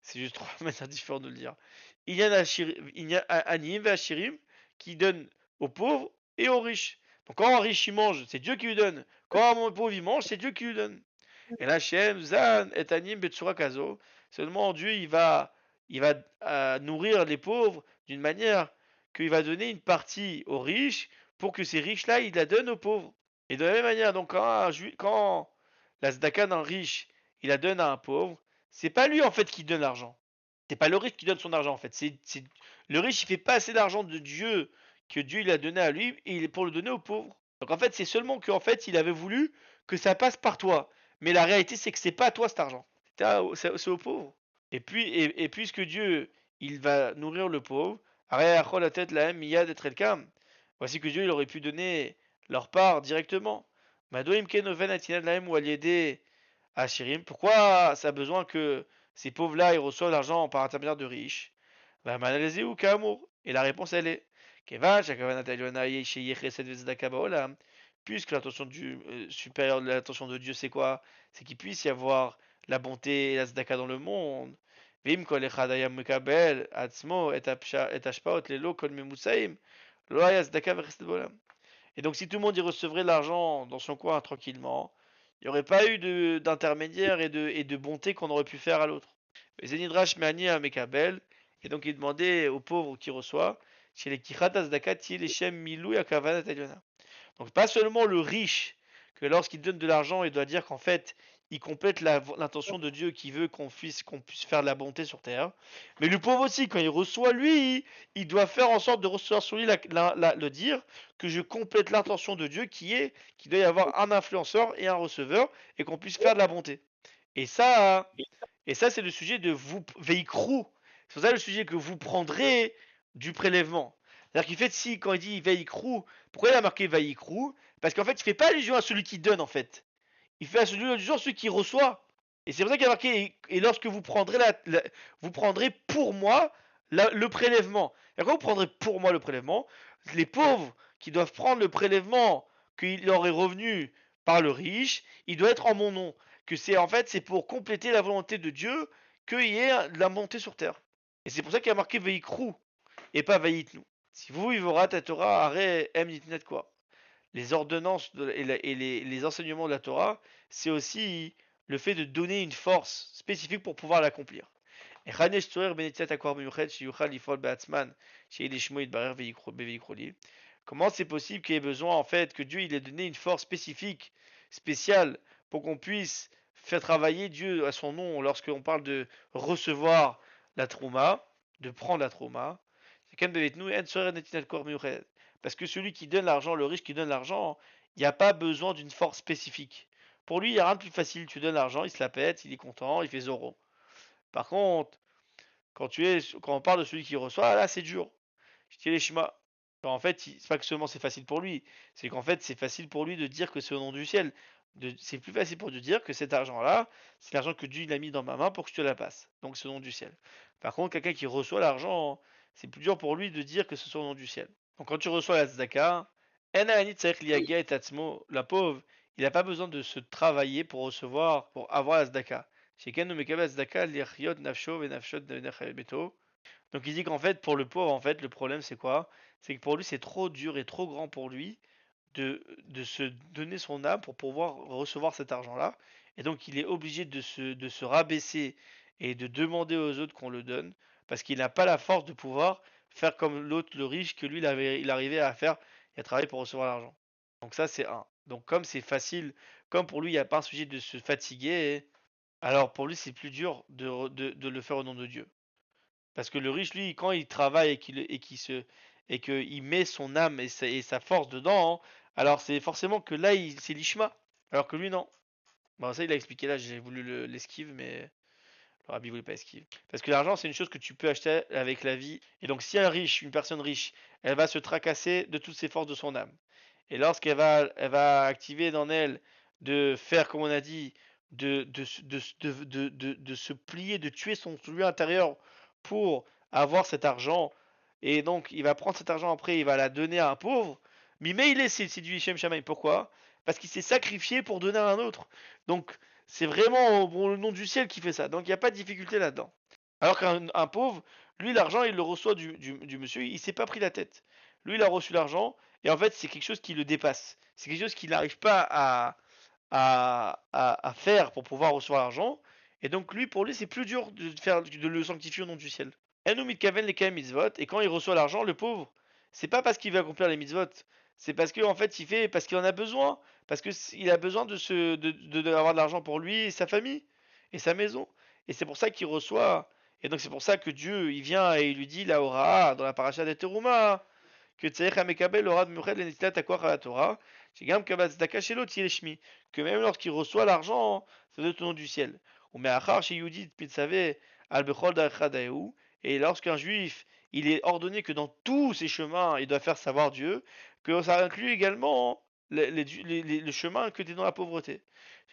C'est juste trois manières différentes de le dire. Il y a Anim et Ashirim qui donnent aux pauvres et aux riches. Donc quand un riche il mange, c'est Dieu qui lui donne. Quand un pauvre il mange, c'est Dieu qui lui donne. Et là, Shem, Zan, et Anim, Betsura Kazo. Seulement Dieu il va nourrir les pauvres d'une manière qu'il va donner une partie aux riches pour que ces riches-là, ils la donnent aux pauvres. Et de la même manière, donc quand la tzedaka d'un riche, il la donne à un pauvre, c'est pas lui en fait qui donne l'argent. C'est pas le riche qui donne son argent en fait. Le riche il fait pas assez d'argent de Dieu que Dieu il a donné à lui et pour le donner aux pauvres. Donc en fait c'est seulement qu'en fait il avait voulu que ça passe par toi. Mais la réalité c'est que c'est pas à toi cet argent. C'est aux pauvres. Et puisque Dieu il va nourrir le pauvre, la tête la miyad d'être le cam. Voici que Dieu il aurait pu donner leur part directement. Madoim kenoven atinad lahem ou aliédé Ashirim. Pourquoi ça a besoin que ces pauvres-là ils reçoivent l'argent par intermédiaire de riches? Bah, manalezé ou kamour. Et la réponse elle est Kevan shakavanat alyona yesheyeh chesed vetzedaka baolam. Puisque l'intention du supérieur de l'intention de Dieu c'est quoi? C'est qu'il puisse y avoir la bonté et la tzedaka dans le monde. Vim kol echad hayam mekabel atzmo et hashpaot lelo kol memusaim. Lo haya tzedaka vechesed baolam. Et donc si tout le monde y recevrait l'argent dans son coin tranquillement, il n'y aurait pas eu d'intermédiaire et de bonté qu'on aurait pu faire à l'autre. Mais Zenidrash Meani à Mekabel, et donc il demandait aux pauvres qui reçoit, chez les Kichatas Dakati, les Shem Milou et Kavanat Eliona. Donc pas seulement le riche, que lorsqu'il donne de l'argent, il doit dire qu'en fait, il complète l'intention de Dieu qui veut qu'on puisse faire de la bonté sur terre. Mais le pauvre aussi, quand il reçoit lui, il doit faire en sorte de recevoir sur lui le dire que je complète l'intention de Dieu qui est qu'il doit y avoir un influenceur et un receveur et qu'on puisse faire de la bonté. Et ça, c'est le sujet de vous veillkrou. C'est ça le sujet que vous prendrez du prélèvement. C'est-à-dire qu'il fait si quand il dit veillkrou, pourquoi il a marqué veillkrou? Parce qu'en fait, il fait pas allusion à celui qui donne en fait. Il fait allusion à celui qui reçoit. Et c'est pour ça qu'il a marqué et lorsque vous prendrez vous prendrez pour moi le prélèvement. Et quand vous prendrez pour moi le prélèvement, les pauvres qui doivent prendre le prélèvement qu'il leur est revenu par le riche, il doit être en mon nom. Que c'est en fait c'est pour compléter la volonté de Dieu qu'il y ait de la montée sur terre. Et c'est pour ça qu'il a marqué Veikru et pas Veitnu. Si vous Ivora Torah Are Em Nitnet quoi. Les ordonnances et les enseignements de la Torah, c'est aussi le fait de donner une force spécifique pour pouvoir l'accomplir. Et Chanesh Tzorer Benetiat Akwar Meyuchet Sheyuchal Lifol Beatzman Shei Lishmo Yitbarer Vevikroli. Comment c'est possible qu'il y ait besoin en fait que Dieu il ait donné une force spécifique, spéciale, pour qu'on puisse faire travailler Dieu à son nom lorsqu'on parle de recevoir la trouma, de prendre la trouma. Parce que celui qui donne l'argent, le riche qui donne l'argent, il n'y a pas besoin d'une force spécifique. Pour lui, il n'y a rien de plus facile. Tu donnes l'argent, il se la pète, il est content, il fait zéro. Par contre, quand on parle de celui qui reçoit, là c'est dur. Je dis les schémas. En fait, c'est pas que seulement c'est facile pour lui, c'est qu'en fait c'est facile pour lui de dire que c'est au nom du ciel. C'est plus facile pour Dieu de dire que cet argent-là, c'est l'argent que Dieu il a mis dans ma main pour que je te la passe. Donc c'est au nom du ciel. Par contre, quelqu'un qui reçoit l'argent, c'est plus dur pour lui de dire que ce soit au nom du ciel. Donc quand tu reçois la tzedaka, la pauvre, il n'a pas besoin de se travailler pour recevoir, pour avoir la tzedaka. Donc il dit qu'en fait, pour le pauvre, en fait, le problème c'est quoi? C'est que pour lui, c'est trop dur et trop grand pour lui de se donner son âme pour pouvoir recevoir cet argent-là. Et donc il est obligé de se rabaisser et de demander aux autres qu'on le donne, parce qu'il n'a pas la force de pouvoir faire comme l'autre, le riche, que lui, il arrivait à faire et à travailler pour recevoir l'argent. Donc ça, c'est un. Donc comme c'est facile, comme pour lui, il n'y a pas un sujet de se fatiguer, alors pour lui, c'est plus dur de le faire au nom de Dieu. Parce que le riche, lui, quand il travaille et qu'il met son âme et sa force dedans, hein, alors c'est forcément que là, c'est l'ishma. Alors que lui, non. Bon, ça, il a expliqué là, j'ai voulu l'esquive, mais le rabbi voulait pas esquive. Parce que l'argent, c'est une chose que tu peux acheter avec la vie. Et donc, si une personne riche, elle va se tracasser de toutes ses forces de son âme. Et lorsqu'elle va activer dans elle de faire, comme on a dit, de se plier, de tuer son lui intérieur pour avoir cet argent. Et donc, il va prendre cet argent après, il va la donner à un pauvre. Mais il est, c'est du Hichem Shamaï. Pourquoi? Parce qu'il s'est sacrifié pour donner à un autre. Donc, c'est vraiment bon, le nom du ciel qui fait ça. Donc, il n'y a pas de difficulté là-dedans. Alors qu'un pauvre, lui, l'argent, il le reçoit du monsieur, il s'est pas pris la tête. Lui, il a reçu l'argent, et en fait, c'est quelque chose qui le dépasse. C'est quelque chose qu'il n'arrive pas à faire pour pouvoir recevoir l'argent. Et donc, lui, pour lui, c'est plus dur de le sanctifier au nom du ciel. Enu mitkaven les mitzvot, et quand il reçoit l'argent, le pauvre, c'est pas parce qu'il veut accomplir les mitzvot, c'est parce qu'en fait, il fait parce qu'il en a besoin, parce qu'il a besoin d'avoir de l'argent pour lui et sa famille et sa maison. Et c'est pour ça qu'il reçoit. Et donc c'est pour ça que Dieu, il vient et il lui dit la Hora dans la paracha de Teruma que Tseich Hamekabel Hora de Muched Lenitilat Akwach à la Torah, Shegam Kabbat Tzedaka Shelo Tzileshmi, que même lorsqu'il reçoit l'argent, ça doit être au nom du ciel. Ou Me'achar Chez Yudit Pitzave Al Bechol Dachadaeu, et lorsqu'un juif, il est ordonné que dans tous ses chemins, il doit faire savoir Dieu, que ça inclut également le chemin que tu es dans la pauvreté.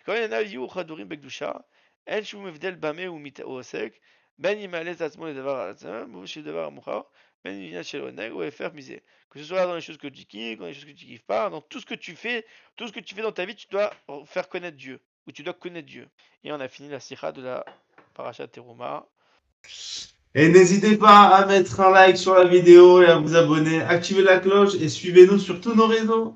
Quand il y en a Yuchadurim Bekdusha, En Shum Evdel Bame ou Osek, Ben Yimalez Atzmo le Davar Atzam, ou chez Davar Mouchar, Ben Yinat Sheloneg, ou faire miser. Que ce soit dans les choses que tu kiffes, dans les choses que tu kiffes pas, dans tout ce que tu fais dans ta vie, tu dois faire connaître Dieu, ou tu dois connaître Dieu. Et on a fini la sikha de la Parashat Teruma. Et n'hésitez pas à mettre un like sur la vidéo et à vous abonner, activer la cloche et suivez-nous sur tous nos réseaux.